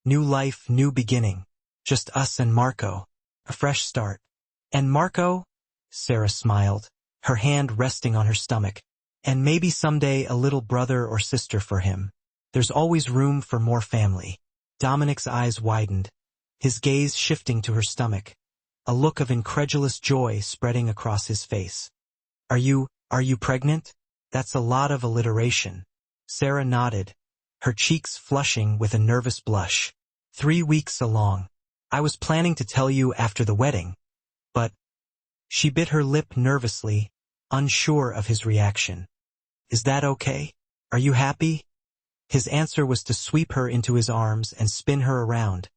S1: New life, new beginning. Just us and Marco. A fresh start. And Marco? Sarah smiled, her hand resting on her stomach. And maybe someday a little brother or sister for him. There's always room for more family. Dominic's eyes widened, his gaze shifting to her stomach, a look of incredulous joy spreading across his face. Are you pregnant? That's a lot of alliteration. Sarah nodded, her cheeks flushing with a nervous blush. 3 weeks along. I was planning to tell you after the wedding, but... She bit her lip nervously, unsure of his reaction. Is that okay? Are you happy? His answer was to sweep her into his arms and spin her around,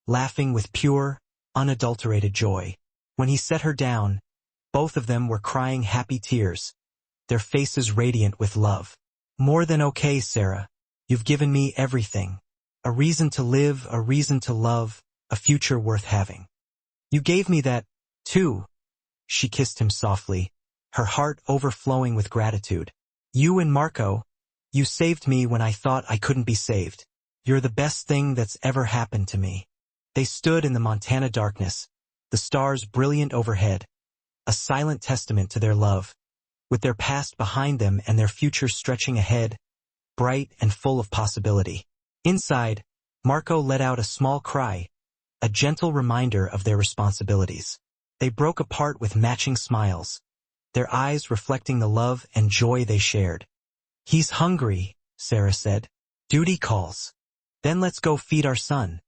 S1: laughing with pure, unadulterated joy. When he set her down, both of them were crying happy tears, their faces radiant with love. More than okay, Sarah. You've given me everything. A reason to live, a reason to love, a future worth having. You gave me that, too. She kissed him softly, her heart overflowing with gratitude. You and Marco, you saved me when I thought I couldn't be saved. You're the best thing that's ever happened to me. They stood in the Montana darkness, the stars brilliant overhead, a silent testament to their love, with their past behind them and their future stretching ahead, bright and full of possibility. Inside, Marco let out a small cry, a gentle reminder of their responsibilities. They broke apart with matching smiles, their eyes reflecting the love and joy they shared. He's hungry, Sarah said. Duty calls. Then let's go feed our son.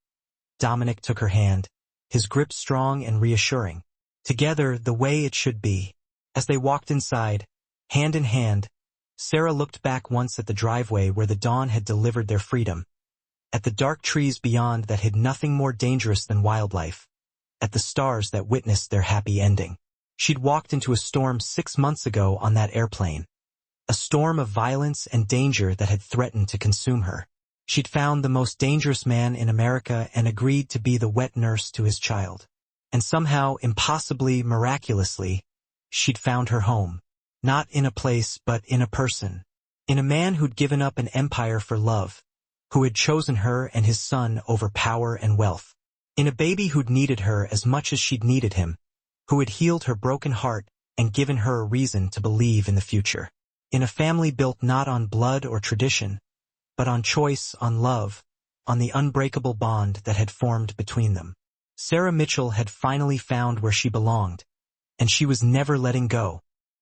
S1: Dominic took her hand, his grip strong and reassuring. Together, the way it should be. As they walked inside, hand in hand, Sarah looked back once at the driveway where the dawn had delivered their freedom, at the dark trees beyond that hid nothing more dangerous than wildlife, at the stars that witnessed their happy ending. She'd walked into a storm 6 months ago on that airplane. A storm of violence and danger that had threatened to consume her. She'd found the most dangerous man in America and agreed to be the wet nurse to his child. And somehow, impossibly, miraculously, she'd found her home. Not in a place, but in a person. In a man who'd given up an empire for love, who had chosen her and his son over power and wealth. In a baby who'd needed her as much as she'd needed him, who had healed her broken heart and given her a reason to believe in the future. In a family built not on blood or tradition, but on choice, on love, on the unbreakable bond that had formed between them. Sarah Mitchell had finally found where she belonged, and she was never letting go.